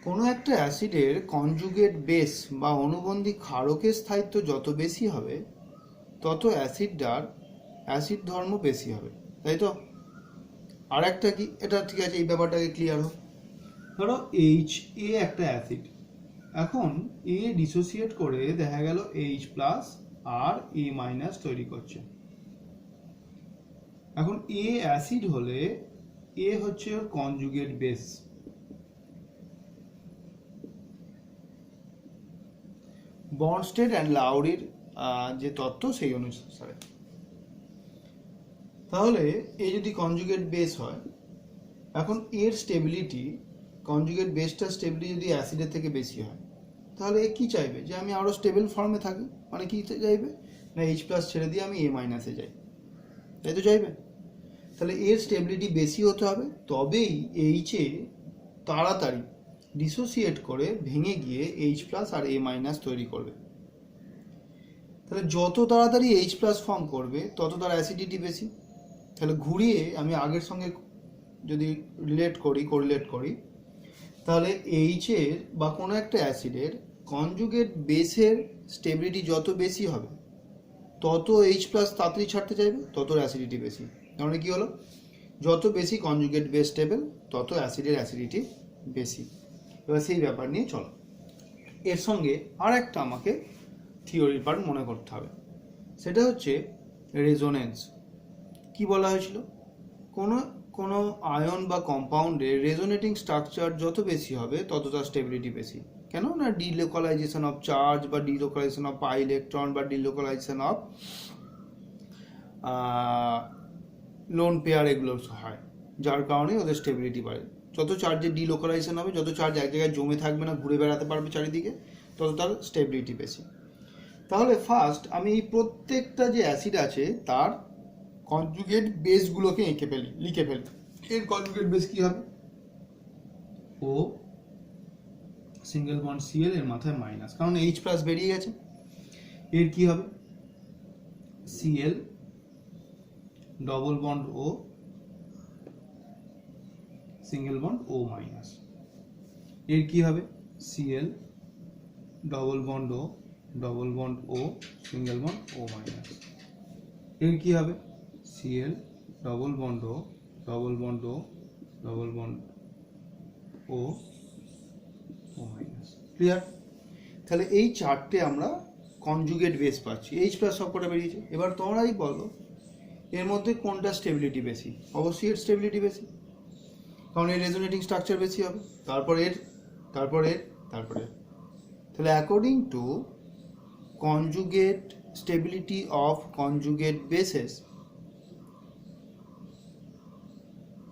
কোনো একটা অ্যাসিডের কনজুগেট বেস বা অনুবন্ধী ক্ষারকের স্থায়িত্ব যত বেশি হবে তত অ্যাসিডটার অ্যাসিড ধর্ম বেশি হবে, তাই তো? আর একটা কি, এটা ঠিক আছে, এই ব্যাপারটাকে ক্লিয়ার হোক। ধরো HA একটা অ্যাসিড, এখন A ডিসোসিয়েট করে দেখা গেল H+ আর A- তৈরি করছে। এখন A অ্যাসিড হলে A হচ্ছে ওর কনজুগেট বেস, বর্নস্টেড অ্যান্ড লাউরির যে তত্ত্ব সেই অনুসারে। তাহলে এ যদি কনজুগেট বেস হয়, এখন এর স্টেবিলিটি, কনজুগেট বেসটার স্টেবিলিটি যদি অ্যাসিডের থেকে বেশি হয়, তাহলে এ কী চাইবে, যে আমি আরও স্টেবল ফর্মে থাকি, মানে কী চাইবে না H+ ছেড়ে দিয়ে আমি A- যাই, তাই তো চাইবে? তাহলে এর স্টেবিলিটি বেশি হতে হবে, তবেই H-এ তাড়াতাড়ি ডিসোসিয়েট করে ভেঙে গিয়ে H+ আর A- তৈরি করবে। তাহলে যত তাড়াতাড়ি H+ ফর্ম করবে তত তার অ্যাসিডিটি বেশি। তাহলে ঘুরিয়ে আমি আগের সঙ্গে যদি কোরিলেট করি, তাহলে H-এর বা কোনো একটা অ্যাসিডের কনজুগেট বেসের স্টেবিলিটি যত বেশি হবে তত H+ তাড়াতাড়ি ছাড়তে চাইবে, তত অ্যাসিডিটি বেশি। তার মানে কী হলো, যত বেশি কনজুগেট বেস স্টেবল তত অ্যাসিডের অ্যাসিডিটি বেশি। এবার সেই ব্যাপার নিয়ে চলো। এর সঙ্গে আর একটা আমাকে থিওরির পার্ট মনে করতে হবে, সেটা হচ্ছে রেজোনেন্স। কি বলা হয়েছিল, কোনো আয়ন বা কম্পাউন্ডের রেজোনেটিং স্ট্রাকচার যত বেশি হবে তত তার স্টেবিলিটি বেশি। কেন না ডিলোকালাইজেশন অফ চার্জ বা ডিলোকালাইজেশন অফ পাই ইলেকট্রন বা ডিলোকালাইজেশন অফ লোন পেয়ার এগুলো হয়, যার কারণে ওদের স্টেবিলিটি বাড়ে। যত চার্জের ডিলোকালাইজেশন হবে, যত চার্জ এক জায়গায় জমে থাকবে না, ঘুরে বেড়াতে পারবে চারিদিকে, তত তার স্টেবিলিটি বেশি। তাহলে ফার্স্ট আমি এই প্রত্যেকটা যে অ্যাসিড আছে তার কনজুগেট বেসগুলোকে লিখে ফেলি। এর কনজুগেট বেস কি হবে, ও সিঙ্গেল বন্ড Cl, এর মাথায় মাইনাস, কারণ H+ বেরিয়ে গেছে। এর কি হবে, Cl ডবল বন্ড ও, সিঙ্গেল বন্ড ও মাইনাস। এর কি হবে? Cl ডবল বন্ড ও, ডবল বন্ড ও, সিঙ্গেল বন্ড ও মাইনাস। এর কি হবে? Cl ডবল বন্ড ও, ডবল বন্ড ও, ডবল বন্ড ও, ও মাইনাস। ক্লিয়ার? তাহলে এই চারটে আমরা কনজুগেট বেস পাচ্ছি। H প্লাস সবকটা বেরিয়েছে। এবার তোমরাই বলো এর মধ্যে কোনটা স্টেবিলিটি বেশি? অবশ্যই এর স্টেবিলিটি বেশি, কারণ এর রেজোনেটিং স্ট্রাকচার বেশি হবে। তারপর এর, তারপর এর, তারপর এর। তাহলে according to conjugate stability of conjugate bases,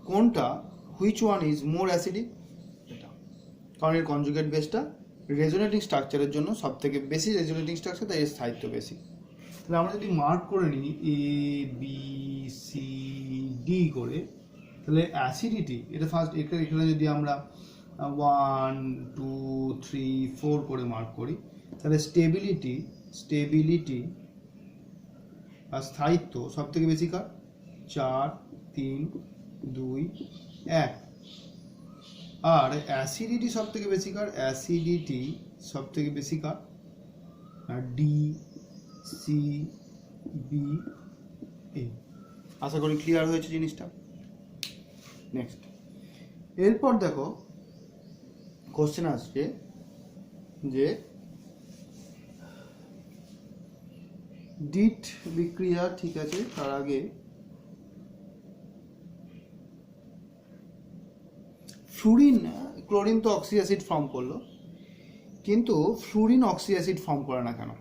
কোনটা, which one is more acidic? এটা, কারণ এর কনজুগেট বেসটা রেজোনেটিং স্ট্রাকচারের জন্য সব থেকে বেশি রেজোনেটিং স্ট্রাকচার, তাই এর স্থায়িত্ব বেশি। তাহলে আমরা যদি মার্ক করে নিই এ বি সি ডি করে, তাহলে অ্যাসিডিটি এটা ফার্স্ট, এখানে যদি আমরা 1 2 3 4 করে মার্ক করি, তাহলে স্টেবিলিটি আর স্থায়িত্ব সব থেকে বেশি কার? 4 3 2 1। আর অ্যাসিডিটি সব থেকে বেশি কার? অ্যাসিডিটি সব থেকে বেশি কার? D C B A. আশা করি ক্লিয়ার হয়েছে জিনিসটা। নেক্সট, এরপর দেখো কোশ্চেন আসছে যে ডিট বিক্রিয়া, ঠিক আছে, তার আগে ফ্লুরিন, ক্লোরিন তো অক্সি অ্যাসিড ফর্ম করলো, কিন্তু ফ্লুরিন অক্সি অ্যাসিড ফর্ম করে না কেন?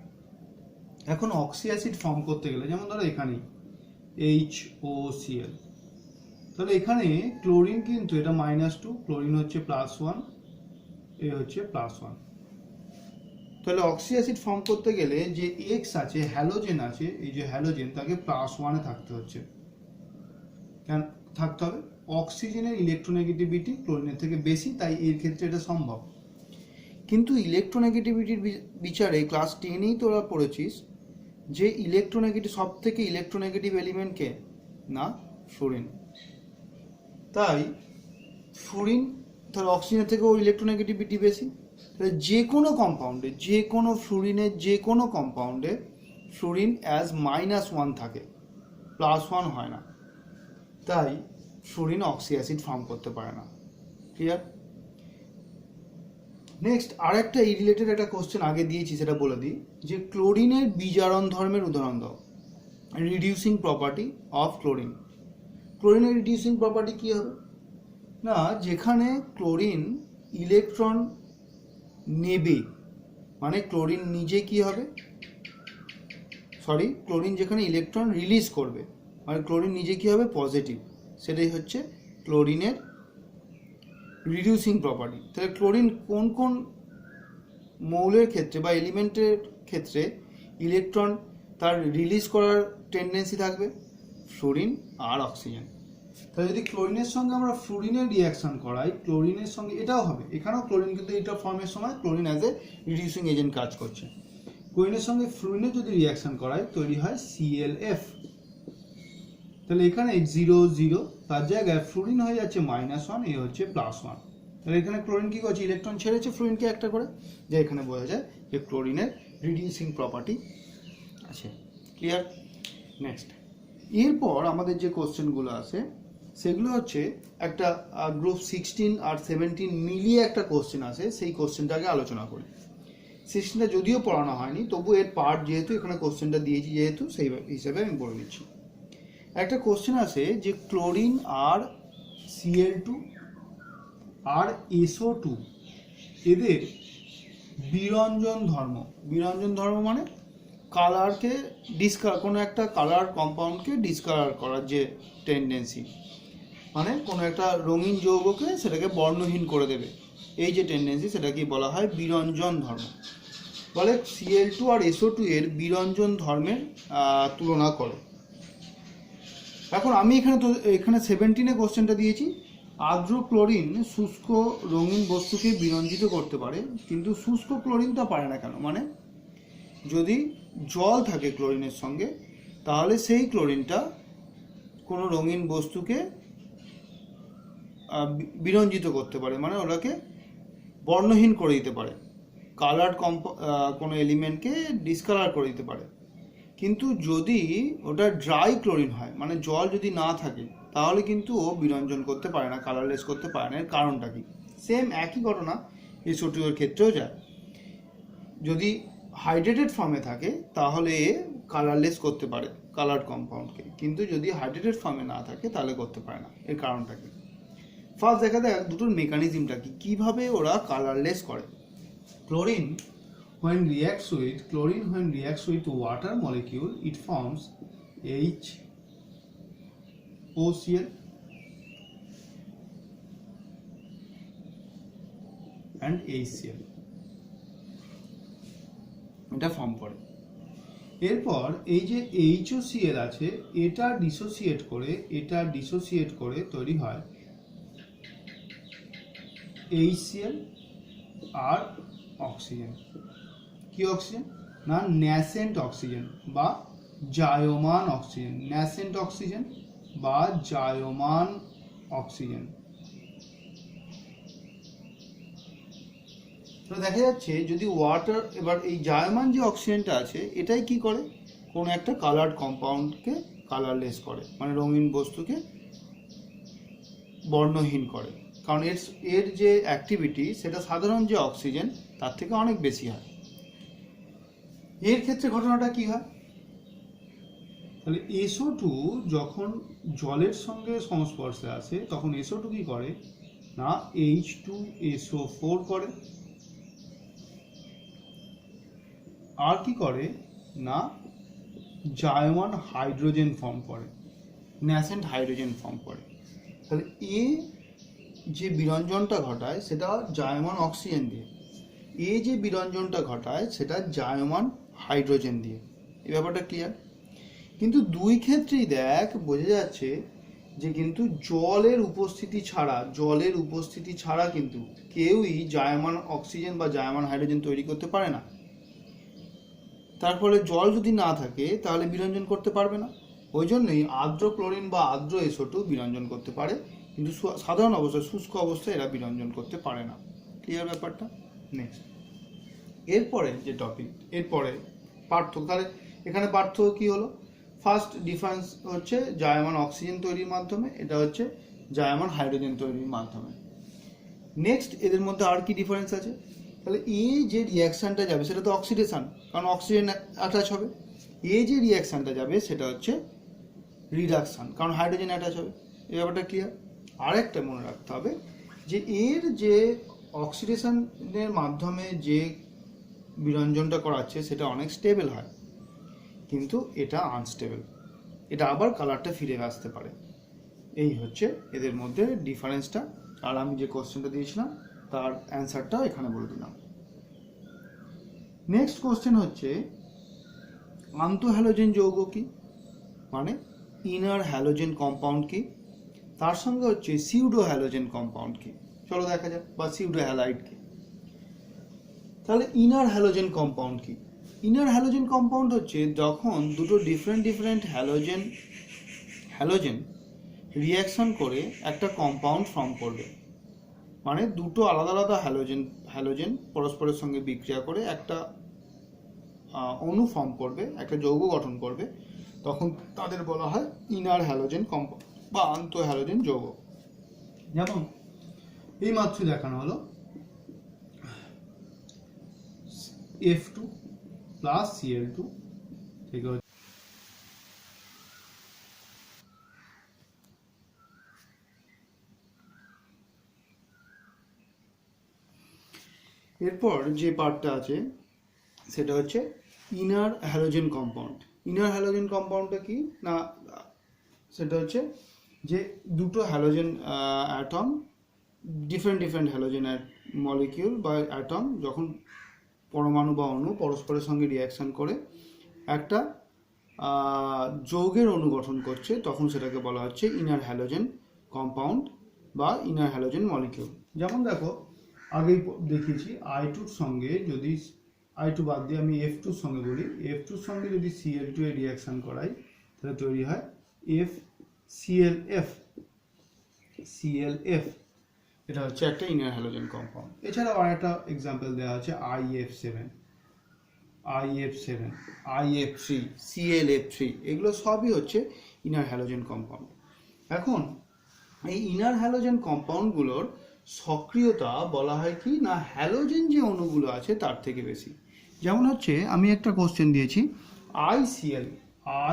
এখন অক্সি অ্যাসিড ফর্ম করতে গেলে, যেমন ধরো এখানে HOCl, তাহলে এখানে ক্লোরিন কিন্তু এটা -2, ক্লোরিন হচ্ছে +1, এ হচ্ছে +1। তাহলে অক্সি অ্যাসিড ফর্ম করতে গেলে যে এক্স আছে, হ্যালোজেন আছে, এই যে হ্যালোজেন, তাকে +1-এ থাকতে হচ্ছে। কেন থাকতে হবে? অক্সিজেনের ইলেকট্রোনেগেটিভিটি ক্লোরিনের থেকে বেশি, তাই এর ক্ষেত্রে এটা সম্ভব। কিন্তু ইলেকট্রোনেগেটিভিটির বিচারে ক্লাস 10-এই তোরা পড়েছিস যে ইলেকট্রোনেগেটিভ, সব থেকে ইলেকট্রোনেগেটিভ এলিমেন্ট কে? না, ফ্লুরিন। তাই ফ্লুরিন, তাহলে অক্সিজেনের থেকেও ইলেকট্রোনেগেটিভিটি বেশি। তাহলে যে কোনো কম্পাউন্ডে, যে কোনো ফ্লুরিনের যে কোনো কম্পাউন্ডে ফ্লুরিন অ্যাজ -1 থাকে, +1 হয় না। তাই ফ্লুরিন অক্সি অ্যাসিড ফর্ম করতে পারে না। ক্লিয়ার? নেক্সট, আরেকটা এই রিলেটেড একটা কোশ্চেন আগে দিয়েছি, সেটা বলে দিই যে ক্লোরিনের বিজারণ ধর্মের উদাহরণ দাও। Reducing property of chlorine. ক্লোরিনের রিডিউসিং প্রপার্টি কী হবে? না, যেখানে ক্লোরিন ইলেকট্রন নেবে, মানে ক্লোরিন নিজে কি হবে, ক্লোরিন যেখানে ইলেকট্রন রিলিজ করবে, মানে ক্লোরিন নিজে কি হবে? পজিটিভ। সেটাই হচ্ছে ক্লোরিনের রিডিউসিং প্রপার্টি। তাহলে ক্লোরিন কোন কোন মৌলের ক্ষেত্রে বা এলিমেন্টের ক্ষেত্রে ইলেকট্রন তার রিলিজ করার টেন্ডেন্সি থাকবে? ফ্লুরিন আর অক্সিজেন। তাহলে যদি ক্লোরিনের সঙ্গে আমরা ফ্লুরিনের রিয়াকশন করাই, ক্লোরিনের সঙ্গে এটাও হবে, এখানেও ক্লোরিন কিন্তু এটা ফর্মের সময় chlorine as a reducing agent কাজ করছে। ক্লোরিনের সঙ্গে ফ্লুরিনের যদি রিয়াকশন করাই, তৈরি হয় ClF। তাহলে এখানে 0 0, তার জায়গায় ফ্লুরিন হয়ে যাচ্ছে -1, এ হচ্ছে +1। তাহলে এখানে ক্লোরিন কি করছে? ইলেকট্রন ছেড়েছে ফ্লুরিনকে একটা করে, যে এখানে বোঝা যায় যে ক্লোরিনের রিডিউসিং প্রপার্টি আছে। ক্লিয়ার? নেক্সট, এরপর আমাদের যে কোশ্চেনগুলো আছে সেগুলো হচ্ছে একটা গ্রুপ 16 আর 17 মিলিয়ে একটা কোশ্চেন আছে, সেই কোশ্চেনটাকে আলোচনা করি। 16টা যদিও পড়ানো হয়নি, তবু এর পার্ট যেহেতু এখানে কোশ্চেনটা দিয়েছি, যেহেতু সেই হিসেবে আমি বলে নিচ্ছি। একটা কোশ্চেন আছে যে ক্লোরিন আর Cl2 আর SO2 এদের বিরঞ্জন ধর্ম। বিরঞ্জন ধর্ম মানে কালারকে ডিসকালার, কোনো একটা কালার কম্পাউন্ডকে ডিসকালার করার যে টেন্ডেন্সি, মানে কোনো একটা রঙিন যৌগকে সেটাকে বর্ণহীন করে দেবে, এই যে টেন্ডেন্সি, সেটাকে বলা হয় বিরঞ্জন ধর্ম। বলে Cl2 আর SO2 এর বিরঞ্জন ধর্মের তুলনা করো। এখন আমি এখানে 17-এ কোশ্চেনটা দিয়েছি, আর্দ্র ক্লোরিন শুষ্ক রঙিন বস্তুকে বিরঞ্জিত করতে পারে, কিন্তু শুষ্ক ক্লোরিনটা পারে না কেন? মানে যদি জল থাকে ক্লোরিনের সঙ্গে, তাহলে সেই ক্লোরিনটা কোনো রঙিন বস্তুকে বিরঞ্জিত করতে পারে, মানে ওটাকে বর্ণহীন করে দিতে পারে, কালার কোনো এলিমেন্টকে ডিসকালার করে দিতে পারে। কিন্তু যদি ওটা ড্রাই ক্লোরিন হয়, মানে জল যদি না থাকে, তাহলে কিন্তু ও বিরঞ্জন করতে পারে না, কালারলেস করতে পারে না। এর কারণটা কি? সেম একই ঘটনা SO2 এর ক্ষেত্রেও যায়। যদি হাইড্রেটেড ফর্মে থাকে তাহলে এ কালারলেস করতে পারে কালার্ড কম্পাউন্ডকে, কিন্তু যদি হাইড্রেটেড ফর্মে না থাকে তাহলে করতে পারে না। এর কারণটা কি? ফার্স্ট দেখা যাক দুটোর মেকানিজমটা কি, কিভাবে ওরা কালারলেস করে। Chlorine when reacts with water molecule, it forms HOCl and HCl, এটা ফর্ম করে। এরপর এই যে HOCl আছে, এটা ডিসোসিয়েট করে তৈরি হয় HCl আর অক্সিজেন। কি অক্সিজেন? না ন্যাসেন্ট অক্সিজেন বা জায়মান অক্সিজেন। ন্যাসেন্ট অক্সিজেন বা জায়মান অক্সিজেন। তো দেখা যাচ্ছে যদি ওয়াটার, এবার এই জায়মান যে অক্সিজেনটা আছে এটাই কি করে, কোনো একটা কালার্ড কম্পাউন্ডকে কালারলেস করে, মানে রঙিন বস্তুকে বর্ণহীন করে। কারণ এর যে অ্যাক্টিভিটি সেটা সাধারণ যে অক্সিজেন তার থেকে অনেক বেশি হয়। এর ক্ষেত্রে ঘটনাটা কি হয়? তাহলে SO2 যখন জলের সঙ্গে সংস্পর্শে আসে তখন SO2 কি করে না H2SO4 করে, আর কি করে না জায়মান হাইড্রোজেন ফর্ম করে, ন্যাসেন্ট হাইড্রোজেন ফর্ম করে। তাহলে এ যে বিরঞ্জনটা ঘটায় সেটা জায়মান অক্সিজেন দিয়ে, এ যে বিরঞ্জনটা ঘটায় সেটা জায়মান হাইড্রোজেন দিয়ে। এই ব্যাপারটা ক্লিয়ার? কিন্তু দুই ক্ষেত্রেই বোঝা যাচ্ছে যে কিন্তু জলের উপস্থিতি ছাড়া কিন্তু কেউই জায়মান অক্সিজেন বা জায়মান হাইড্রোজেন তৈরি করতে পারে না। তার ফলে জল যদি না থাকে তাহলে বিরঞ্জন করতে পারবে না। ওই জন্যই আর্দ্র ক্লোরিন বা আর্দ্র SO2 বিরঞ্জন করতে পারে, কিন্তু সাধারণ অবস্থায় শুষ্ক অবস্থায় এরা বিরঞ্জন করতে পারে না। ক্লিয়ার ব্যাপারটা? নেক্সট, এরপরে যে টপিক, এরপরে পার্থক্য। তাহলে এখানে পার্থক্য কি হলো? ফার্স্ট ডিফারেন্স হচ্ছে জায়মান অক্সিজেন তৈরির মাধ্যমে, এটা হচ্ছে জায়মান হাইড্রোজেন তৈরির মাধ্যমে। নেক্সট এদের মধ্যে আর কি ডিফারেন্স আছে? তাহলে এই যে রিয়াকশানটা যাবে সেটা তো অক্সিডেশন, কারণ অক্সিজেন অ্যাটাচ হবে। এই যে রিয়াকশানটা যাবে সেটা হচ্ছে রিডাকশান, কারণ হাইড্রোজেন অ্যাটাচ হবে। এই ব্যাপারটা ক্লিয়ার? আরেকটা মনে রাখতে হবে যে এর যে অক্সিডেশনের মাধ্যমে যে বিরঞ্জনটা করাচ্ছে সেটা অনেক স্টেবল হয়, কিন্তু এটা আনস্টেবল, এটা আবার কালারটা ফিরে আসতে পারে। এই হচ্ছে এদের মধ্যে ডিফারেন্সটা। আর আমি যে কোশ্চেনটা দিয়েছিলাম তার অ্যান্সারটাও এখানে বলে দিলাম। নেক্সট কোশ্চেন হচ্ছে আন্তঃহ্যালোজেন যৌগ কি, মানে ইনার হ্যালোজেন কম্পাউন্ড কি, তার সঙ্গে হচ্ছে সিউডো হ্যালোজেন কম্পাউন্ড কি। চলো দেখা যাক, বা সিউডো হ্যালাইড কি। তাহলে ইনার হ্যালোজেন কম্পাউন্ড কি? ইনার হ্যালোজেন কম্পাউন্ড হচ্ছে যখন দুটো ডিফারেন্ট হ্যালোজেন রিয়াকশন করে একটা কম্পাউন্ড ফর্ম করবে, মানে দুটো আলাদা আলাদা হ্যালোজেন পরস্পরের সঙ্গে বিক্রিয়া করে একটা অণু ফর্ম করবে, একটা যৌগ গঠন করবে, তখন তাদের বলা হয় ইনার হ্যালোজেন কম্পাউন্ড বা আন্তঃহ্যালোজেন যৌগ। যেমন এই মাত্র দেখানো হলো F2 প্লাস Cl2, ঠিক আছে। এরপর যে পার্টটা আছে সেটা হচ্ছে inner halogen compound. Inner halogen কম্পাউন্ডটা কি না, সেটা হচ্ছে যে দুটো halogen atom, different halogen molecule বা অ্যাটম যখন পরমাণু বা অণু পরস্পরের সঙ্গে রিয়াকশান করে একটা যৌগের অণু গঠন করছে, তখন সেটাকে বলা হচ্ছে ইনার হ্যালোজেন কম্পাউন্ড বা ইনার হ্যালোজেন মলিকিউল। যেমন দেখো আগেই দেখিয়েছি I2-র সঙ্গে, যদি I2 বাদ দিয়ে আমি F2-র সঙ্গে বলি, F2-র সঙ্গে যদি Cl2 এর রিয়াকশান করাই তাহলে তৈরি হয় ClF, ClF এটা হচ্ছে একটা ইনার হ্যালোজেন কম্পাউন্ড। এছাড়াও আরেকটা এক্সাম্পল দেওয়া আছে IF7, IF7, IF3, ClF3, এগুলো সবই হচ্ছে ইনার হ্যালোজেন কম্পাউন্ড। এখন এই ইনার হ্যালোজেন কম্পাউন্ডগুলোর সক্রিয়তা বলা হয় কি না হ্যালোজেন যে অণুগুলো আছে তার থেকে বেশি। যেমন হচ্ছে আমি একটা কোশ্চেন দিয়েছি ICl,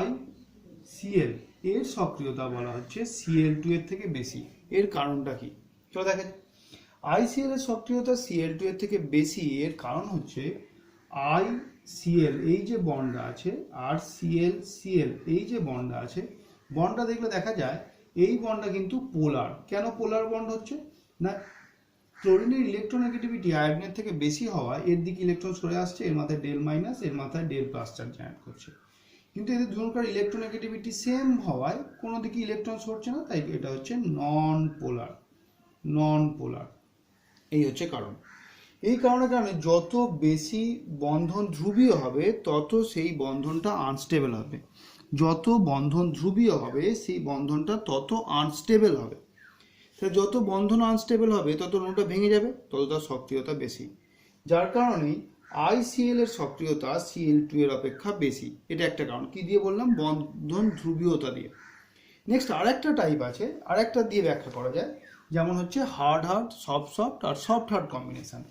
ICl এর সক্রিয়তা বলা হচ্ছে Cl2 এর থেকে বেশি। এর কারণটা কি? চলো দেখেন, ICl এর সক্রিয়তা Cl2 এর থেকে বেশি, এর কারণ হচ্ছে ICl এই যে বন্ডটা আছে আর Cl এই যে বন্ডটা আছে, বন্ডটা দেখলে দেখা যায় এই বন্ডটা কিন্তু পোলার। কেন পোলার বন্ড হচ্ছে না, ক্লোরিনের ইলেকট্রোনেগেটিভিটি আয়োডিনের থেকে বেশি হওয়ায় এর দিকে ইলেকট্রন সরে আসছে, এর মাথায় ডেল মাইনাস, এর মাথায় ডেল প্লাস চার্জ জয়েন করছে। কিন্তু এদের দুজনকার ইলেকট্রোনেগেটিভিটি সেম হওয়ায় কোনো দিকে ইলেকট্রন সরছে না, তাই এটা হচ্ছে নন পোলার। এই হচ্ছে কারণ। এই কারণে যত বেশি বন্ধন ধ্রুবীয় হবে তত সেই বন্ধনটা আনস্টেবল হবে, যত বন্ধন ধ্রুবীয় হবে সেই বন্ধনটা তত আনস্টেবল হবে। তাহলে যত বন্ধন আনস্টেবল হবে তত অণুটা ভেঙে যাবে, তত তার সক্রিয়তা বেশি। যার কারণেই ICl এর সক্রিয়তা Cl2 এর অপেক্ষা বেশি। এটা একটা কারণ। কি দিয়ে বললাম? বন্ধন ধ্রুবীয়তা দিয়ে। নেক্সট আরেকটা টাইপ আছে, আরেকটা দিয়ে ব্যাখ্যা করা যায়, যেমন হচ্ছে হার্ড সফট আর soft hard combination.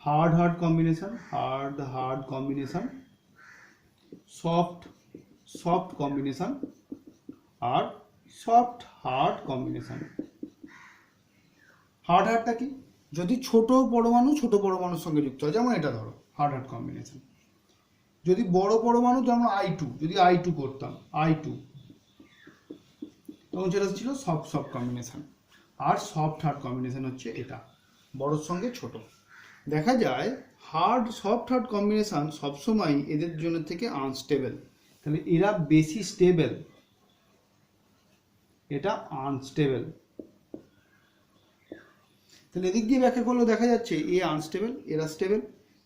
Hard combination, hard combination, soft combination আর সফট হার্ড কম্বিনেশন। হার্ডটা কি? যদি ছোট পরমাণুর সঙ্গে যুক্ত হয়, যেমন এটা ধরো হার্ড কম্বিনেশন। যদি বড় পরমাণু, যেমন I2, যদি I2 করতাম I2, তখন সেটা ছিল সফট কম্বিনেশন। আর সফট হার্ড কম্বিনেশন হচ্ছে এটা, বড়র সঙ্গে ছোট। দেখা যায় সফট হার্ড কম্বিনেশন সবসময় এদের জন্য থেকে আনস্টেবল। তাহলে এরা বেশি স্টেবল, এটা আনস্টেবল। তাহলে এদিক দিয়ে ব্যাখ্যা করলেও দেখা যাচ্ছে এ আনস্টেবল, এরা স্টেবল।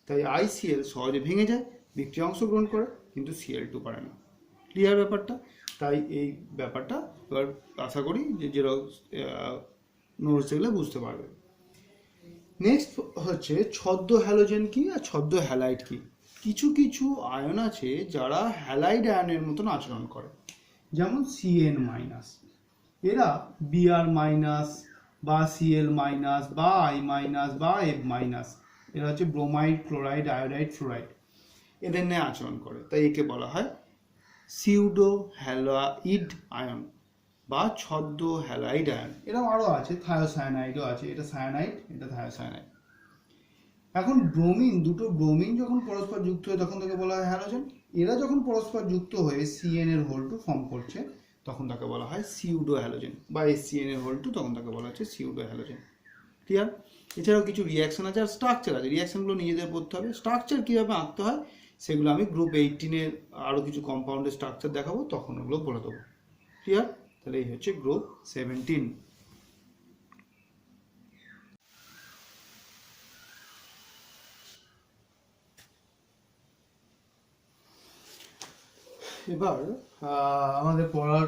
তাই ICl সহজে ভেঙে যায়, বিক্রিয়া অংশগ্রহণ করে, কিন্তু Cl2 পারে না। ক্লিয়ার ব্যাপারটা? তাই এই ব্যাপারটা এবার আশা করি যে নোটস এগুলো বুঝতে পারবে। নেক্সট হচ্ছে ছদ্ম হ্যালোজেন কি আর ছদ্ম হ্যালাইড কি। কিছু আয়ন আছে যারা হ্যালাইড আয়নের মতন আচরণ করে, যেমন Cn-, এরা Br- বা Cl- বা I- বা F-, এরা হচ্ছে ব্রোমাইড, ক্লোরাইড, আয়োডাইড, ফ্লোরাইড, এদের নিয়ে আচরণ করে। তাই একে বলা হয় সিউডো হ্যালাইড আয়ন বা ছদ্ম হ্যালাইড আয়ন। এরকম আরও আছে, থায়োসায়ানাইডও আছে, এটা সায়ানাইড, এটা থায়োসায়ানাইড। এখন দুটো ব্রোমিন যখন পরস্পর যুক্ত হয় তখন তাকে বলা হয় হ্যালোজেন। এরা যখন পরস্পর যুক্ত হয়ে CN ফর্ম করছে তখন তাকে বলা হয় সিউডো হ্যালোজেন, বা SCN তখন তাকে বলা হচ্ছে সিউডো হ্যালোজেন। ক্লিয়ার? এছাড়াও কিছু রিয়াকশন আছে আর স্ট্রাকচার আছে, রিয়াকশনগুলো নিজেদের পড়তে হবে। স্ট্রাকচার কীভাবে আঁকতে হয় সেগুলো আমি গ্রুপ 18-এর আরও কিছু কম্পাউন্ডের স্ট্রাকচার দেখাবো, তখন ওগুলো বলে দেবো। ক্লিয়ার? তাহলে এই হচ্ছে গ্রুপ 17। এবার আমাদের পড়ার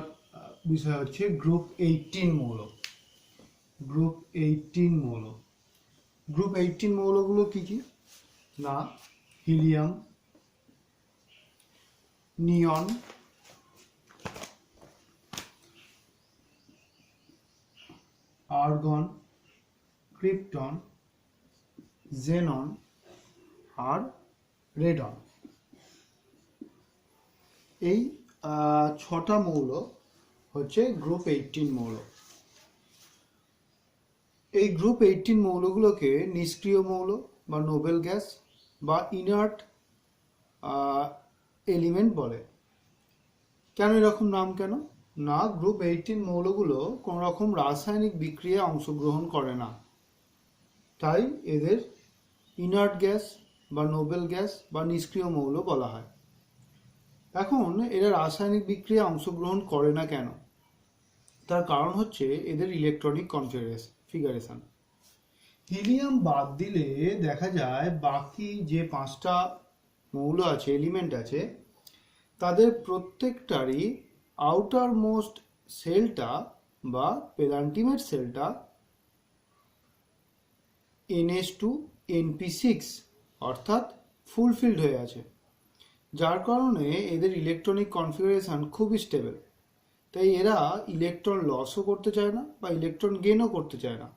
বিষয় হচ্ছে গ্রুপ 18 মৌল। গ্রুপ 18 মৌলগুলো কি কি না, হিলিয়াম, নিয়ন, আর্গন, ক্রিপ্টন, জেনন আর রেডন। এই 6টা মৌল হচ্ছে গ্রুপ 18 মৌল। এই গ্রুপ 18 মৌলগুলোকে নিষ্ক্রিয় মৌল বা নোবেল গ্যাস বা ইনার্ট এলিমেন্ট বলে। কেন এরকম নাম কেন? না, গ্রুপ 18 মৌলগুলো কোনো রকম রাসায়নিক বিক্রিয়ায় অংশগ্রহণ করে না, তাই এদের ইনার্ট গ্যাস বা নোবেল গ্যাস বা নিষ্ক্রিয় মৌল বলা হয়। এখন এরা রাসায়নিক বিক্রিয়ায় অংশগ্রহণ করে না কেন? তার কারণ হচ্ছে এদের ইলেকট্রনিক কনফিগারেশন। হিলিয়াম বাদ দিলে দেখা যায় বাকি যে 5টা মৌল আছে, এলিমেন্ট আছে, তাদের প্রত্যেকটারই আউটার মোস্ট সেলটা বা পেলান্টিমেট সেলটা NH2NP6 অর্থাৎ ফুলফিলড হয়ে আছে, যার কারণে এদের ইলেকট্রনিক কনফিগারেশন খুবই স্টেবল। তাই এরা ইলেকট্রন লসও করতে চায় না বা ইলেকট্রন গেইনও করতে চায় না।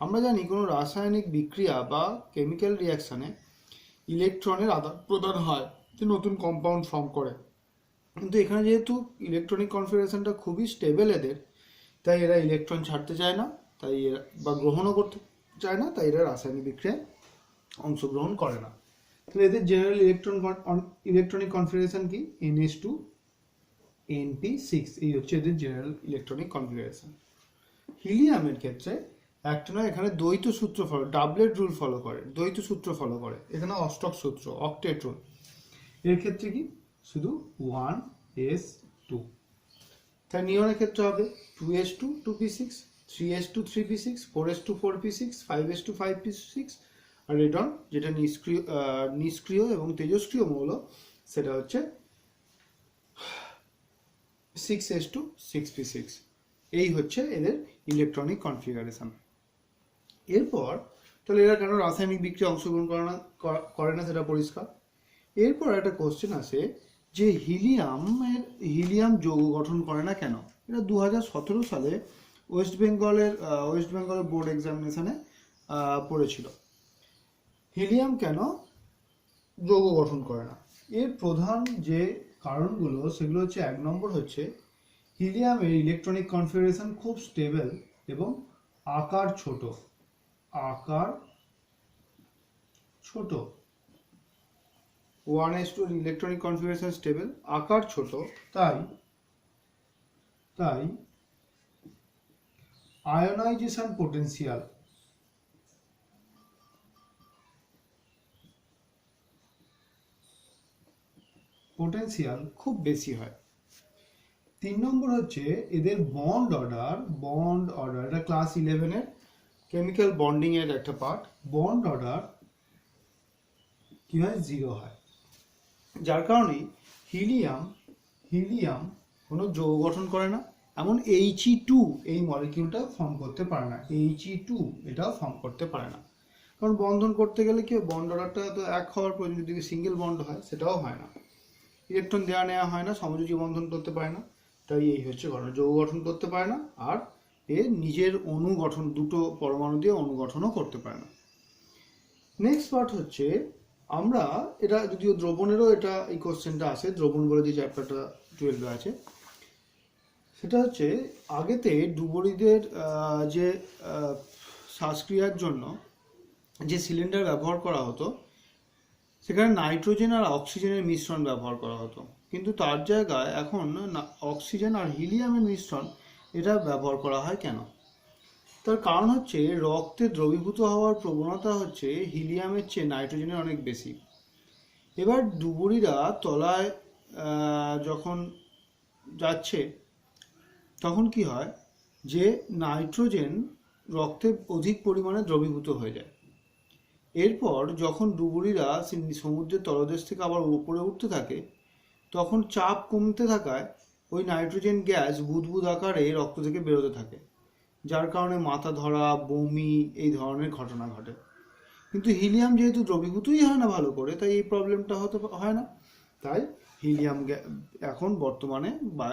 আমরা জানি কোনো রাসায়নিক বিক্রিয়া বা কেমিক্যাল রিয়াকশানে ইলেকট্রনের আদান প্রদান হয়, যে নতুন কম্পাউন্ড ফর্ম করে। কিন্তু এখানে যেহেতু ইলেকট্রনিক কনফিগারেশনটা খুবই স্টেবল এদের, তাই এরা ইলেকট্রন ছাড়তে চায় না, তাই এরা বা গ্রহণও করতে চায় না, তাই এরা রাসায়নিক বিক্রিয়ায় অংশগ্রহণ করে না। তাহলে এদের জেনারেল ইলেকট্রনিক কনফিগারেশন কি? NH2NP6, এই হচ্ছে এদের জেনারেল ইলেকট্রনিক কনফিগারেশন। হিলিয়ামের ক্ষেত্রে একটা নয়, এখানে দ্বৈত সূত্র ফলো, ডাবলেট রুল ফলো করে, দ্বৈত সূত্র ফলো করে। এখানে অষ্টক সূত্র, অক্টেট রুল। এর ক্ষেত্রে কি? শুধু 1s2। তাই নিয়নের ক্ষেত্রে হবে 2s2 2p6, 3s2 3p6, 4s2 4p6, 5s2 5p6। আর রেডন যেটা নিষ্ক্রিয় এবং তেজস্ক্রিয় মৌল, সেটা হচ্ছে 6s2 6p6। এই হচ্ছে এদের ইলেকট্রনিক কনফিগারেশন। এরপর তাহলে এরা কেন রাসায়নিক বিক্রিয়া অংশগ্রহণ করে না সেটা পরিষ্কার। এরপর একটা কোশ্চেন আসে যে হিলিয়াম যৌগ গঠন করে না কেন? এটা 2017 সালে ওয়েস্ট বেঙ্গলের বোর্ড এক্সামিনেশনে পড়েছিল। হিলিয়াম কেন যৌগ গঠন করে না? এর প্রধান যে কারণগুলো সেগুলো হচ্ছে, 1 নম্বর হচ্ছে হিলিয়ামের ইলেকট্রনিক কনফিগারেশন খুব স্টেবল এবং আকার ছোট। 1s2 ইলেকট্রনিক কনফিগারেশন স্টেবল, আকার ছোট, তাই আয়োনাইজেশন পোটেনশিয়াল খুব বেশি হয়। 3 নম্বর হচ্ছে এদের বন্ড অর্ডার, এটা ক্লাস 11 এর কেমিক্যাল বন্ডিং এর একটা পার্ট। বন্ড অর্ডার কি হয়? 0 হয়, যার কারণে হিলিয়াম কোনো যৌগ গঠন করে না। এমন He2 এই মলিকিউলটা ফর্ম করতে পারে না, He2 এটাও ফর্ম করতে পারে না। কারণ বন্ধন করতে গেলে কি, বন্ড অর্ডারটা তো এক হওয়ার প্রয়োজন, যদি সিঙ্গেল বন্ড হয় সেটাও হয় না, ইলেকট্রন দেওয়া নেওয়া হয় না, সমযোজী বন্ধন করতে পারে না। তাই এই হচ্ছে ঘটনা, যৌগ গঠন করতে পারে না, আর নিজের অণু গঠন, দুটো পরমাণু দিয়ে অণু গঠনও করতে পারে না। নেক্সট পার্ট হচ্ছে, আমরা এটা যদিও দ্রবণেরও এটা এই কোশ্চেনটা আসে, দ্রবণ বলে যে চ্যাপ্টারটা 12 আছে, সেটা হচ্ছে আগেতে ডুবুরিদের যে শ্বাসক্রিয়ার জন্য যে সিলিন্ডার ব্যবহার করা হতো, সেখানে নাইট্রোজেন আর অক্সিজেনের মিশ্রণ ব্যবহার করা হতো, কিন্তু তার জায়গায় এখন অক্সিজেন আর হিলিয়ামের মিশ্রণ এটা ব্যবহার করা হয় কেন? তার কারণ হচ্ছে রক্তে দ্রবীভূত হওয়ার প্রবণতা হচ্ছে হিলিয়ামের চেয়ে নাইট্রোজেনের অনেক বেশি। এবার ডুবুরিরা তলায় যখন যাচ্ছে তখন কি হয়, যে নাইট্রোজেন রক্তে অধিক পরিমাণে দ্রবীভূত হয়ে যায়। এরপর যখন ডুবুরিরা সমুদ্রের তলদেশ থেকে আবার উপরে উঠতে থাকে, তখন চাপ কমতে থাকায় ওই নাইট্রোজেন গ্যাস বুদবুদ আকারে রক্ত থেকে বেরোতে থাকে, যার কারণে মাথা ধরা, বমি, এই ধরনের ঘটনা ঘটে। কিন্তু হিলিয়াম যেহেতু দ্রবীভূতই হয় না ভালো করে, তাই এই প্রবলেমটা হয় না। তাই হিলিয়াম এখন বর্তমানে বা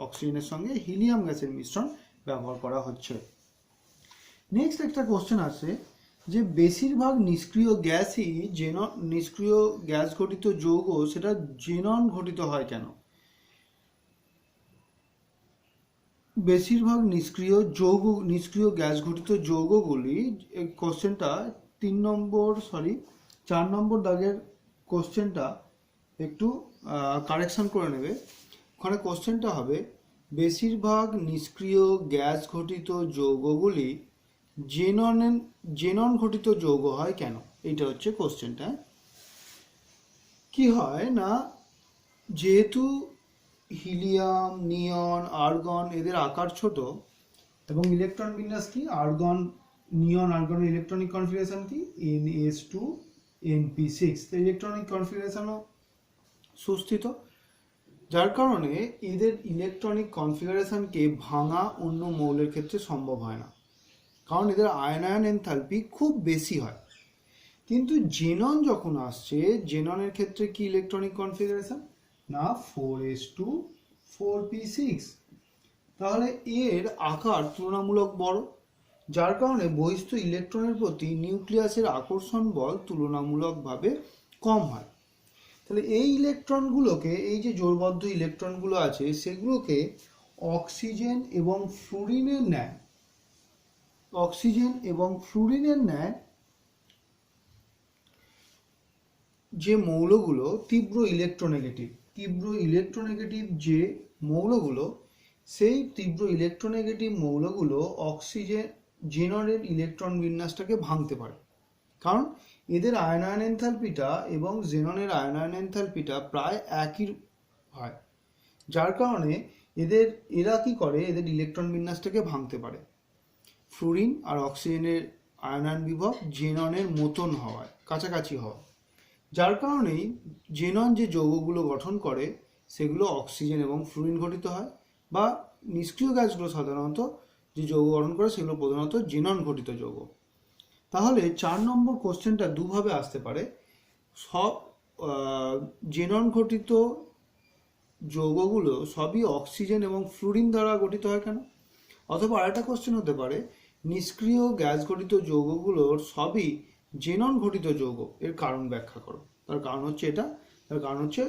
অক্সিজেনের সঙ্গে হিলিয়াম গ্যাসের মিশ্রণ ব্যবহার করা হচ্ছে। নেক্সট একটা কোশ্চেন আছে যে বেশিরভাগ নিষ্ক্রিয় গ্যাস ঘটিত যৌগ সেটা জেনন ঘটিত হয় কেন? বেশিরভাগ নিষ্ক্রিয় গ্যাস ঘটিত যৌগগুলি, এই কোশ্চেনটা 4 নম্বর দাগের কোশ্চেনটা একটু কারেকশন করে নেবে। ওখানে কোশ্চেনটা হবে বেশিরভাগ নিষ্ক্রিয় গ্যাস ঘটিত যৌগগুলি জেনন ঘটিত যৌগ হয় কেন? এইটা হচ্ছে কোশ্চেনটা। কি হয় না, যেহেতু হিলিয়াম, নিয়ন, আর্গন এদের আকার ছোট এবং ইলেকট্রন বিন্যাস কি, নিয়ন আর্গনের ইলেকট্রনিক কনফিগারেশন কি, NS2NP6, ইলেকট্রনিক কনফিগারেশনও সুস্থিত। যার কারণে এদের ইলেকট্রনিক কনফিগারেশনকে ভাঙা অন্য মৌলের ক্ষেত্রে সম্ভব হয় না, কারণ এদের আয়নায়ন এনথালপি খুব বেশি হয়। কিন্তু জেনন যখন আসছে, জেননের ক্ষেত্রে কি ইলেকট্রনিক কনফিগারেশন না 4s2 4p6, তাহলে এর আকার তুলনামূলক বড়, যার কারণে বহিস্থ ইলেকট্রনের প্রতি নিউক্লিয়াসের আকর্ষণ বল তুলনামূলকভাবে কম হয়। তাহলে এই ইলেকট্রনগুলোকে, এই যে জোড়বদ্ধ ইলেকট্রনগুলো আছে সেগুলোকে অক্সিজেন এবং ফ্লুরিনের ন্যায় যে মৌলগুলো তীব্র ইলেকট্রোনেগেটিভ যে মৌলগুলো, সেই তীব্র ইলেকট্রোনেগেটিভ মৌলগুলো জেননের ইলেকট্রন বিন্যাসটাকে ভাঙতে পারে, কারণ এদের আয়নায়ন এনথালপিটা এবং জেননের আয়নায়ন এনথালপিটা প্রায় একই হয়, যার কারণে এরা কি করে, এদের ইলেকট্রন বিন্যাসটাকে ভাঙতে পারে। ফ্লুরিন আর অক্সিজেনের আয়নায়ন বিভব জেননের মতন হওয়ায়, কাছাকাছি হওয়া, যার কারণেই জেনন যে যৌগগুলো গঠন করে সেগুলো অক্সিজেন এবং ফ্লুরিন ঘটিত হয়, বা নিষ্ক্রিয় গ্যাসগুলো সাধারণত যে যৌগ গঠন করে সেগুলো প্রধানত জেনন ঘটিত যৌগ। তাহলে 4 নম্বর কোশ্চেনটা দুভাবে আসতে পারে, সব জেনন ঘটিত যৌগগুলো সবই অক্সিজেন এবং ফ্লুরিন দ্বারা গঠিত হয় কেন, অথবা আরেকটা কোশ্চেন হতে পারে, নিষ্ক্রিয় গ্যাস ঘটিত যৌগগুলোর সবই জেনন ঘটিত যৌগ, এর কারণ ব্যাখ্যা করো। তার কারণ হচ্ছে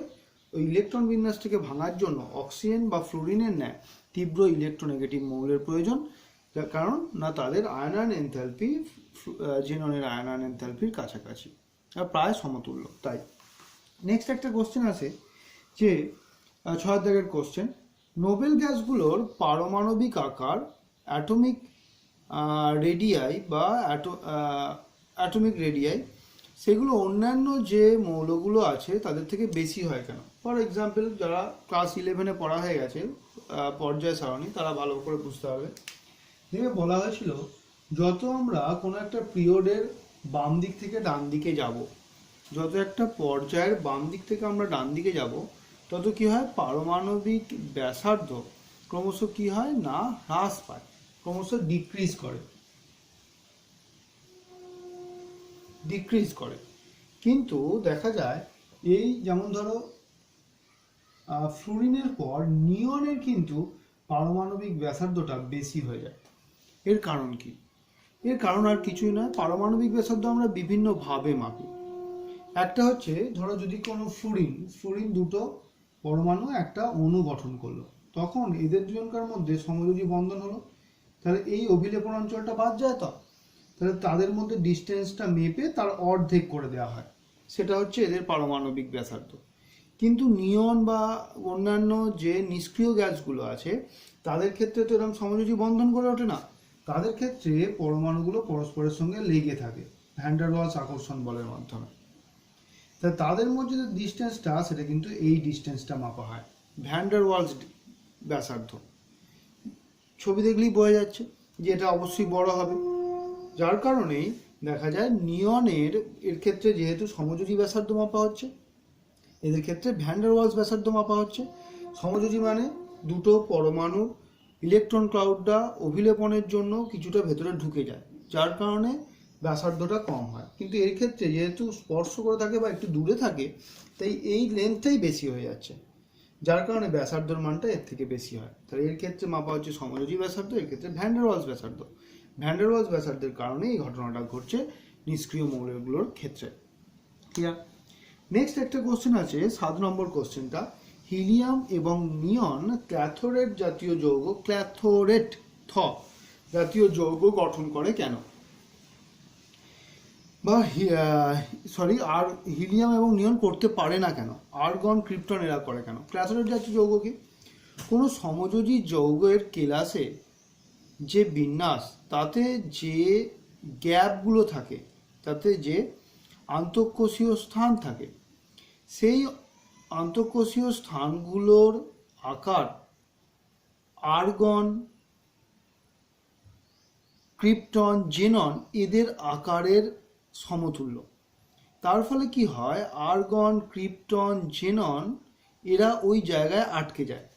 ওই ইলেকট্রন বিন্যাসটিকে ভাঙার জন্য অক্সিজেন বা ফ্লুরিনের ন্যায় তীব্র ইলেকট্রোনেগেটিভ মৌলের প্রয়োজন, যার কারণ না তাদের আয়নায়ন এনথালপি জেননের আয়নায়ন এনথালপির কাছাকাছি আর প্রায় সমতুল্য। তাই নেক্সট একটা কোশ্চেন আছে যে 6 দাগের কোশ্চেন, নোবেল গ্যাসগুলোর পারমাণবিক আকার অ্যাটমিক রেডিয়াই সেগুলো অন্যান্য যে মৌলগুলো আছে তাদের থেকে বেশি হয় কেন? ফর এক্সাম্পল, যারা ক্লাস 11-এ পড়া হয়ে গেছে পর্যায় সারণী, তারা ভালো করে বুঝতে হবে। দেখে বলা হয়েছিল, যত আমরা কোনো একটা পিরিয়ডের বাম দিক থেকে ডান দিকে যাব, যত একটা পর্যায়ের বাম দিক থেকে আমরা ডান দিকে যাব, তত কি হয়, পারমাণবিক ব্যাসার্ধ ক্রমশ কি হয় না হ্রাস পায়, ক্রমশ ডিক্রিজ করে। কিন্তু দেখা যায় এই যেমন ধরো ফ্লুরিনের পর নিয়নের কিন্তু পারমাণবিক ব্যাসার্ধটা বেশি হয়ে যায়। এর কারণ কি? এর কারণ আর কিছুই নয়, পারমাণবিক ব্যাসার্ধ আমরা বিভিন্নভাবে মাপি। একটা হচ্ছে, ধরো যদি কোনো ফ্লুরিন দুটো পরমাণু একটা অণু গঠন করলো, তখন এদের দুজনকার মধ্যে সমযোজী বন্ধন হলো, তাহলে এই অভিলেপন অঞ্চলটা বাদ যায়, তাহলে তাদের মধ্যে ডিস্টেন্সটা মেপে তার অর্ধেক করে দেওয়া হয়, সেটা হচ্ছে এদের পারমাণবিক ব্যাসার্ধ। কিন্তু নিয়ন বা অন্যান্য যে নিষ্ক্রিয় গ্যাসগুলো আছে তাদের ক্ষেত্রে তো এরকম সমযোজী বন্ধন করে ওঠে না, তাদের ক্ষেত্রে পরমাণুগুলো পরস্পরের সঙ্গে লেগে থাকে ভ্যান ডার ওয়ালস আকর্ষণ বলের মাধ্যমে। তা তাদের মধ্যে যে ডিস্টেন্সটা, সেটা কিন্তু এই ডিস্টেন্সটা মাপা হয়, ভ্যান ডার ওয়ালস ব্যাসার্ধ। ছবি দেখলেই বোঝা যাচ্ছে যে এটা অবশ্যই বড় হবে, যার কারণেই দেখা যায় নিয়নের এর ক্ষেত্রে যেহেতু সমযোজী ব্যাসার্ধ মাপা হচ্ছে, এদের ক্ষেত্রে ভ্যান ডার ওয়ালস ব্যাসার্ধ মাপা হচ্ছে। সমযোজী মানে দুটো পরমাণু ইলেকট্রন ক্লাউডটা অভিলেপনের জন্য কিছুটা ভেতরে ঢুকে যায়, যার কারণে ব্যাসার্ধটা কম হয়। কিন্তু এর ক্ষেত্রে যেহেতু স্পর্শ করে থাকে বা একটু দূরে থাকে, তাই এই লেন্থটাই বেশি হয়ে যাচ্ছে, যার কারণে ব্যাসার্ধর মানটা এর থেকে বেশি হয়। তাহলে এর ক্ষেত্রে মাপা হচ্ছে সমযোজী ব্যাসার্ধ, এর ক্ষেত্রে ভ্যান ডার ওয়ালস ব্যাসার্ধ। ভ্যান ডার ওয়ালস ব্যাসার্ধের কারণে এই ঘটনাটা ঘটছে নিষ্ক্রিয় মৌলগুলোর ক্ষেত্রে। ক্লিয়ার? নেক্সট একটা কোশ্চেন আছে 7 নম্বর কোশ্চেনটা, হিলিয়াম এবং নিয়ন ক্যাথোরেট জাতীয় যৌগ গঠন করে কেন? বা আর হিলিয়াম এবং নিয়ন করতে পারে না কেন? আর্গন, ক্রিপ্টন এরা করে কেন? ক্যাথোরেট জাতীয় যৌগ কি? কোনো সমযোজী যৌগের কেলাসে যে বিন্যাস, তাতে যে গ্যাপগুলো থাকে, তাতে যে আন্তঃকোষীয় স্থান থাকে, সেই আন্তঃকোষীয় স্থানগুলোর আকার আর্গন, ক্রিপ্টন, জেনন এদের আকারের সমতুল্য। তার ফলে কি হয়, আর্গন, ক্রিপ্টন, জেনন এরা ওই জায়গায় আটকে যায়।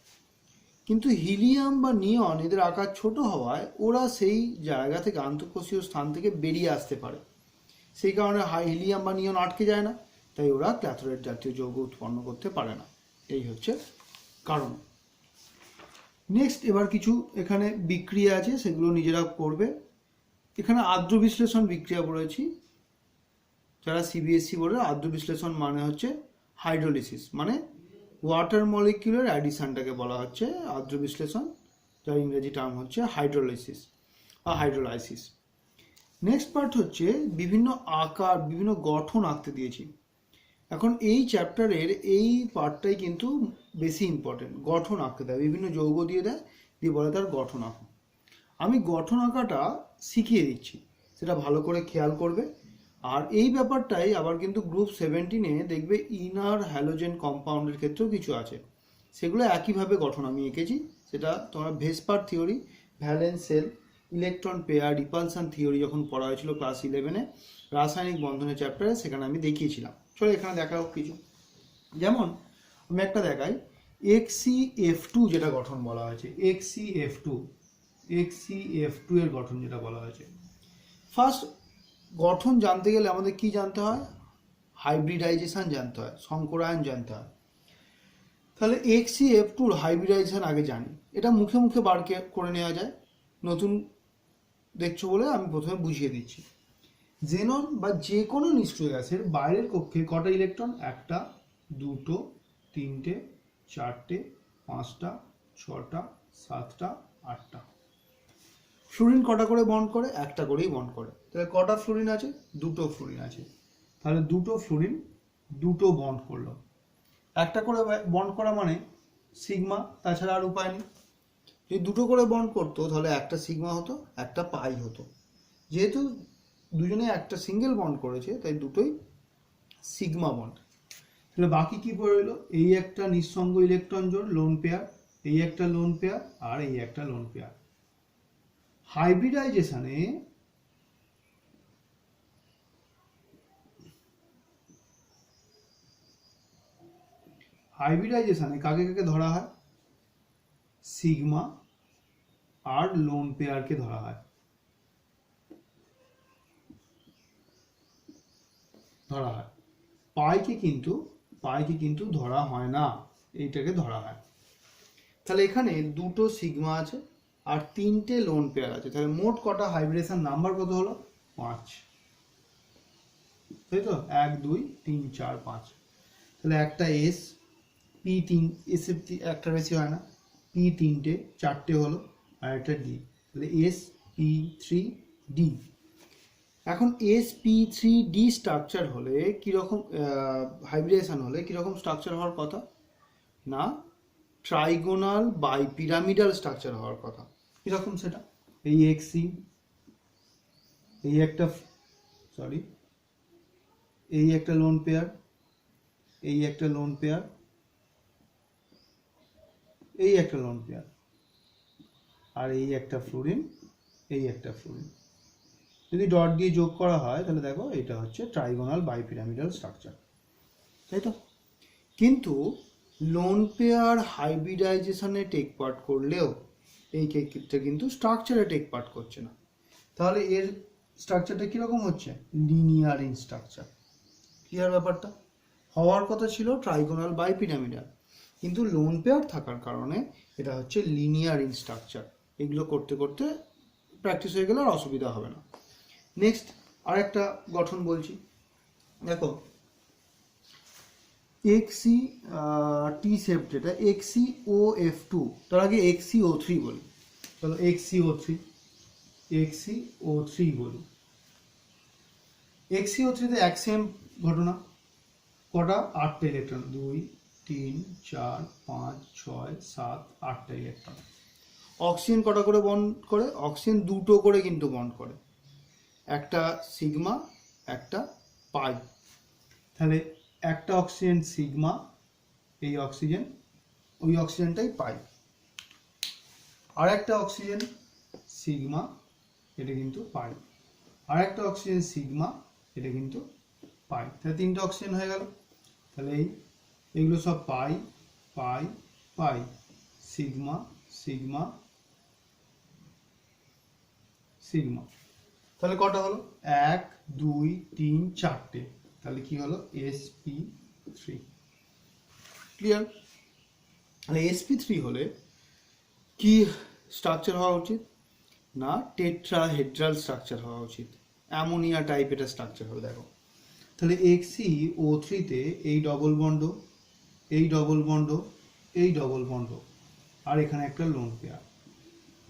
কিন্তু হিলিয়াম বা নিয়ন এদের আকার ছোট হওয়ায় ওরা সেই জায়গা থেকে, আন্তঃকোষীয় স্থান থেকে বেরিয়ে আসতে পারে। সেই কারণে হিলিয়াম বা নিয়ন আটকে যায় না, তাই ওরা ক্যাথোডেট জাতীয় যৌগ উৎপন্ন করতে পারে না। এই হচ্ছে কারণ। নেক্সট, এবার কিছু এখানে বিক্রিয়া আছে, সেগুলো নিজেরা করবে। এখানে আদ্র বিশ্লেষণ বিক্রিয়া বলেছি। যারা সিবিএসসি বোর্ডে, আদ্র বিশ্লেষণ মানে হচ্ছে হাইড্রোলিসিস, মানে ওয়াটার মলিকিউলের অ্যাডিশনটাকে বলা হচ্ছে আদ্র বিশ্লেষণ, যার ইংরেজি টার্ম হচ্ছে হাইড্রোলাইসিস বা হাইড্রোলাইসিস। নেক্সট পার্ট হচ্ছে বিভিন্ন আকার, বিভিন্ন গঠন আঁকতে দিয়েছি। এখন এই চ্যাপ্টারের এই পার্টটাই কিন্তু বেশি ইম্পর্টেন্ট। গঠন আঁকতে দেয়, বিভিন্ন যৌগ দিয়ে দেয়, দিয়ে বলে তার গঠন আঁকো। আমি গঠন আঁকাটা শিখিয়ে দিচ্ছি, সেটা ভালো করে খেয়াল করবে। আর এই ব্যাপারটাই আবার কিন্তু গ্রুপ 17-এ দেখবে ইনার হ্যালোজেন কম্পাউন্ডের ক্ষেত্রেও কিছু আছে, সেগুলো একইভাবে গঠন আমি এঁকেছি। সেটা তোমরা VSEPR theory, valence shell, electron pair, repulsion theory যখন পড়া হয়েছিল ক্লাস 11-এ রাসায়নিক বন্ধনের চ্যাপ্টারে, সেখানে আমি দেখিয়েছিলাম। চলো এখানে দেখা হোক কিছু। যেমন আমি একটা দেখাই, XCF2 যেটা গঠন বলা হয়েছে, XCF2 এর গঠন যেটা বলা হয়েছে। ফার্স্ট, গঠন জানতে গেলে আমাদের কি জানতে হয়? হাইব্রিডাইজেশন জানতে হয়, সংকরায়ন জানতে হয়। তাহলে XCF2 হাইব্রিডাইজেশন আগে জানি, এটা মুখে মুখে বার করে নেওয়া যায়। নতুন দেখছো বলে আমি প্রথমে বুঝিয়ে দিচ্ছি। জেনন বা যে কোনো নিষ্ক্রিয় গ্যাসের বাইরের কক্ষে কটা ইলেকট্রন? 1টা, 2টো, 3টে, 4টে, 5টা, 6টা, 7টা, 8টা। ফ্লুরিন কটা করে বন্ড করে? 1টা করেই বন্ড করে। তাহলে কটা ফ্লুরিন আছে? 2টো ফ্লুরিন আছে। তাহলে 2টো ফ্লুরিন 2টো বন্ড করলো। 1টা করে বন্ড করা মানে সিগমা, তাছাড়া আর উপায় নেই। যদি 2টো করে বন্ড করতো তাহলে একটা সিগমা হতো, একটা পাই হতো। যেহেতু দুজনে একটা সিঙ্গেল বন্ড করেছে, তাই দুটোই সিগমা বন্ড। তাহলে বাকি কি পড়ে রইল? এই একটা নিঃসঙ্গ ইলেকট্রন জোড়, লোন পেয়ার, এই একটা লোন পেয়ার, আর এই একটা লোন পেয়ার। হাইব্রিডাইজেশনে কাকে কাকে ধরা হয়? সিগমা আর লোন পেয়ারকে ধরা হয়। পাইকে কিন্তু ধরা হয় না, এইটাকে ধরা হয়। তাহলে এখানে 2টো সিগমা আছে আর 3টে লোন পেয়ার আছে। তাহলে মোট কটা হাইব্রিডেশন নাম্বার কত হলো? 5। তাই তো, 1 2 3 4 5। তাহলে একটা এস, P3, এস একটা বেশি হয় না, P3টে, 4টে হলো, আর একটা ডি। তাহলে SP3D। এখন SP3D স্ট্রাকচার হলে কীরকম, হাইব্রিডেশন হলে কীরকম স্ট্রাকচার হওয়ার কথা? না, ট্রাইগোনাল বাইপিরামিডাল স্ট্রাকচার হওয়ার কথা। কীরকম সেটা? এই XC, এই একটা লোন পেয়ার, এই একটা লোন পেয়ার, এই একটা লোন পেয়ার, আর এই একটা ফ্লুরিন, এই একটা ফ্লুরিন। যদি ডট দিয়ে যোগ করা হয় তাহলে দেখো এটা হচ্ছে ট্রাইগোনাল বাইপিরামিডাল স্ট্রাকচার, তাই তো। কিন্তু লোন পেয়ার হাইব্রিডাইজেশনে টেক পার্ট করলেও এই ক্ষেত্রে কিন্তু স্ট্রাকচারে টেক পার্ট করছে না। তাহলে এর স্ট্রাকচারটা কীরকম হচ্ছে? Linear in structure. ক্লিয়ার ব্যাপারটা? হওয়ার কথা ছিল ট্রাইগোনাল বাইপিরামিডাল, কিন্তু লোন পেয়ার থাকার কারণে এটা হচ্ছে লিনিয়ার ইন স্ট্রাকচার। এগুলো করতে করতে প্র্যাকটিস হয়ে গেলে আর অসুবিধা হবে না। নেক্সট আরেকটা গঠন বলছি, দেখো XCT শেপ যেটা, XCOF2, তার আগে XCO3 বলি। চলো XCO3 বলি। XCO3-তে এক সেম ঘটনা। কটা? 8টা ইলেকট্রন, 2 3 4 5 6 7 8টা ইলেকট্রন। অক্সিজেন কটা করে বন্ড করে? অক্সিজেন 2টো করে কিন্তু বন্ড করে, একটা সিগমা, একটা পাই। তাহলে একটা অক্সিজেন সিগমা, এই অক্সিজেন, ওই অক্সিজেনটাই পাই। আর একটা অক্সিজেন সিগমা, এটা কিন্তু পাই। আর একটা অক্সিজেন সিগমা, এটা কিন্তু পাই। তাহলে 3টে অক্সিজেন হয়ে গেল। তাহলে এইগুলো সব পাই, পাই পাই সিগমা সিগমা সিগমা। তাহলে কটা হলো? 1 2 3 4টে। তাহলে কি হলো? sp3। ক্লিয়ার? তাহলে sp3 হলে কি স্ট্রাকচার হওয়া উচিত? না টেট্রাহেড্রাল স্ট্রাকচার হওয়া উচিত, অ্যামোনিয়া টাইপ এটা স্ট্রাকচার হবে। দেখো তাহলে XeO3 তে এই ডবল বন্ড, এই ডবল বন্ড, এই ডবল বন্ড, আর এখানে একটা লোন পেয়ার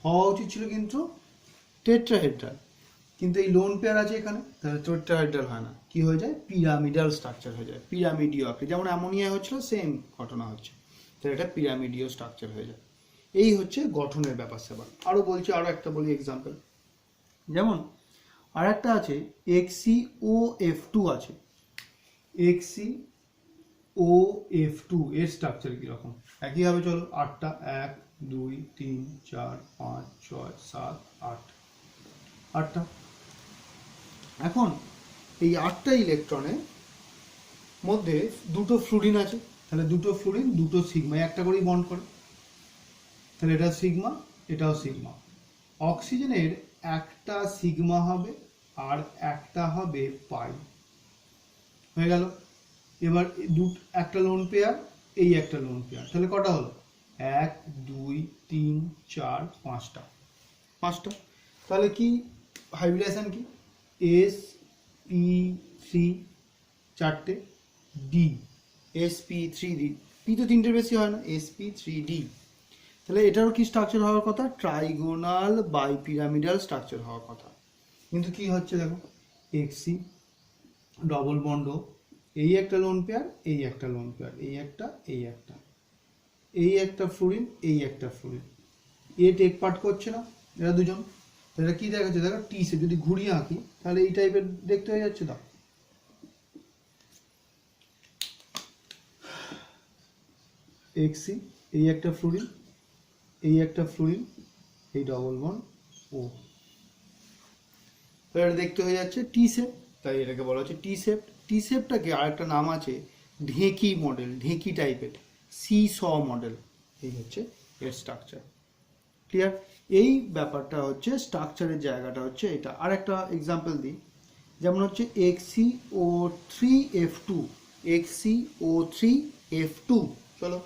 হওয়া উচিত ছিল কিন্তু টেট্রাহেড্রাল, কিন্তু এই লোন পেয়ার আছে এখানে, তাহলে টেট্রাহেড্রাল হয় না, কি হয়ে যায়? পিরামিডাল স্ট্রাকচার হয়ে যায়, পিরামিডীয় আকৃতি। যেমন অ্যামোনিয়া হচ্ছিল সেম ঘটনা হচ্ছে, তাহলে এটা পিরামিডীয় স্ট্রাকচার হয়ে যায়। এই হচ্ছে গঠনের ব্যাপার স্যাপার। আরও বলছি, আরও একটা বলি এক্সাম্পল। যেমন আর একটা আছে XeOF2 আছে, XeOF2 এর স্ট্রাকচার কীরকম? একইভাবে চলো 8টা, 1 2 3 4 5 6 7 8, 8টা। এখন এই 8টা ইলেকট্রনের মধ্যে দুটো ফ্লুরিন আছে, তাহলে দুটো ফ্লুরিন দুটো সিগমা, একটা করেই বন্ড করে, তাহলে এটা সিগমা এটাও সিগমা। অক্সিজেনের একটা সিগমা হবে আর একটা হবে পাই, হয়ে গেল। এবার একটা লোন পেয়ার, এই একটা লোন পেয়ার, তাহলে কটা হলো? 1 2 3 4 5টা, 5টা। তাহলে কি হাইব্রিডেশন কি? sp3 4টে, d sp3d, p তো 3টের বেশি হয় না, sp3d। তাহলে এটারও কি স্ট্রাকচার হওয়ার কথা? ট্রাইগোনাল বাইপিরামিডাল স্ট্রাকচার হওয়ার কথা, কিন্তু কি হচ্ছে দেখো, Xe ডবল বন্ড, এই একটা লোন পেয়ার, এই একটা লোন পেয়ার, এই একটা, এই একটা, এই একটা ফ্লুরিন, এই একটা ফ্লুরিন, এ টেক পার্ট করছে না এরা দুজন। এটা কি দেখাচ্ছে? দেখো টি শেপ, যদি ঘুরিয়ে আঁকি তাহলে এই টাইপের দেখতে হয়ে যাচ্ছে। দাও Xe, এই একটা ফ্লুরিন, এই একটা ফ্লুরিন, এই ডবল বন্ড ও, এটা দেখতে হয়ে যাচ্ছে টি শেপ, তাই এটাকে বলা হচ্ছে টি শেপ। টি শেপটাকে আরেকটা নাম আছে ঢেঁকি মডেল, ঢেঁকি টাইপের, সি-স মডেল। এই হচ্ছে এর স্ট্রাকচার। ক্লিয়ার? এই ব্যাপারটা হচ্ছে স্ট্রাকচারের জায়গাটা হচ্ছে এটা। আর একটা এক্সাম্পল দিই, যেমন হচ্ছে XeO3F2, XeO3F2, চলো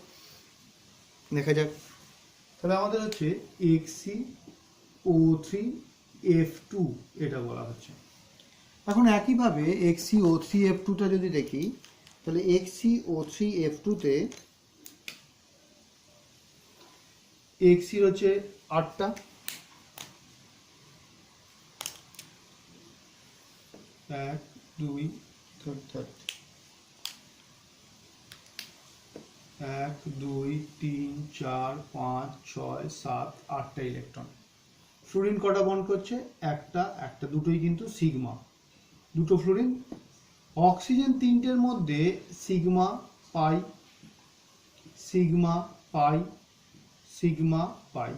দেখা যাক। তাহলে আমাদের হচ্ছে XeO3F2 এটা বলা হচ্ছে। এখন একইভাবে XeO3F2টা যদি দেখি, তাহলে XeO3F2তে Xe হচ্ছে 8টা, 1 2 3 1 2 3 4 5 6 7 8টা ইলেকট্রন। ফ্লুরিন কটা বন্ড করছে? একটা, একটা, দুটোই কিন্তু সিগমা, দুটো ফ্লুরিন। অক্সিজেন 3টের মধ্যে সিগমা পাই, সিগমা পাই, সিগমা পাই,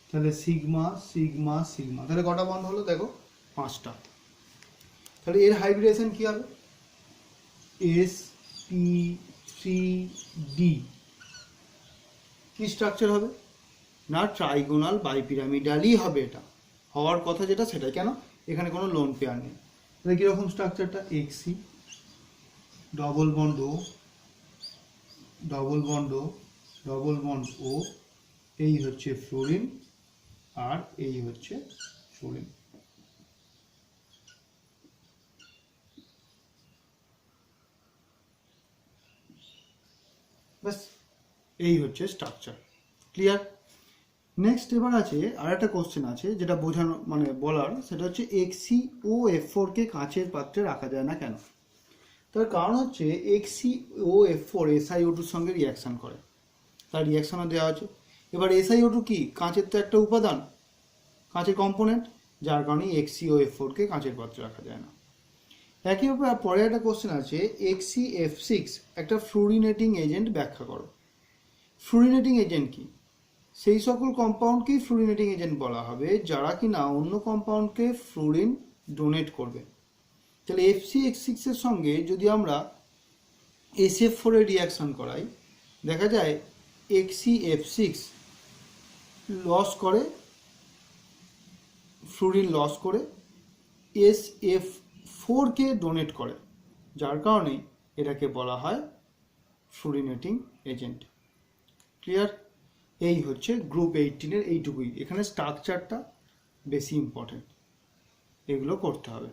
তাহলে সিগমা সিগমা সিগমা, তাহলে কটা বন্ড হলো? দেখো 5টা। তাহলে এর হাইব্রিডেশন কি হবে? sp3d। কি স্ট্রাকচার হবে? না ট্রাইগোনাল বাইপিরামিডালই হবে, এটা হওয়ার কথা যেটা সেটাই। কেন? এখানে কোনো লোন পেয়ার নেই। তাহলে কীরকম স্ট্রাকচারটা? Xe ডবল বন্ড ও, ডবল বন্ড ও, ডবল বন্ড ও, এই হচ্ছে ফ্লুরিন আর এই হচ্ছে ফ্লুরিন। ব্যাস, এই হচ্ছে স্ট্রাকচার। ক্লিয়ার? নেক্সট এবার আছে আর একটা কোশ্চেন আছে যেটা বোঝানো মানে বলার, সেটা হচ্ছে XeOF4 কে কাঁচের পাত্রে রাখা যায় না কেন? তার কারণ হচ্ছে XeOF4 SiO2 সঙ্গে রিয়াকশান করে, তার রিয়াকশানও দেওয়া আছে। এবার SiO2 কি? কাঁচের তো একটা উপাদান, কাঁচের কম্পোনেন্ট, যার কারণে XeOF4 কে কাঁচের পাত্রে রাখা যায় না। একইভাবে পরে একটা কোশ্চেন আছে, XeF6 একটা ফ্লুরিনেটিং এজেন্ট ব্যাখ্যা করো। ফ্লুরিনেটিং এজেন্ট কি? সেই সকল কম্পাউন্ডকেই ফ্লুরিনেটিং এজেন্ট বলা হবে যারা কিনা অন্য কম্পাউন্ডকে ফ্লুরিন ডোনেট করবে। তাহলে FCX6 এর সঙ্গে যদি আমরা SF4 এর রিয়াকশান করাই, দেখা যায় XCF6 লস করে, ফ্লুরিন লস করে SF4কে ডোনেট করে, যার কারণে এটাকে বলা হয় ফ্লুরিনেটিং এজেন্ট। ক্লিয়ার? এই হচ্ছে গ্রুপ 18-এর এইটুকুই। এখানে স্ট্রাকচারটা বেশি ইম্পর্টেন্ট, এগুলো করতে হবে।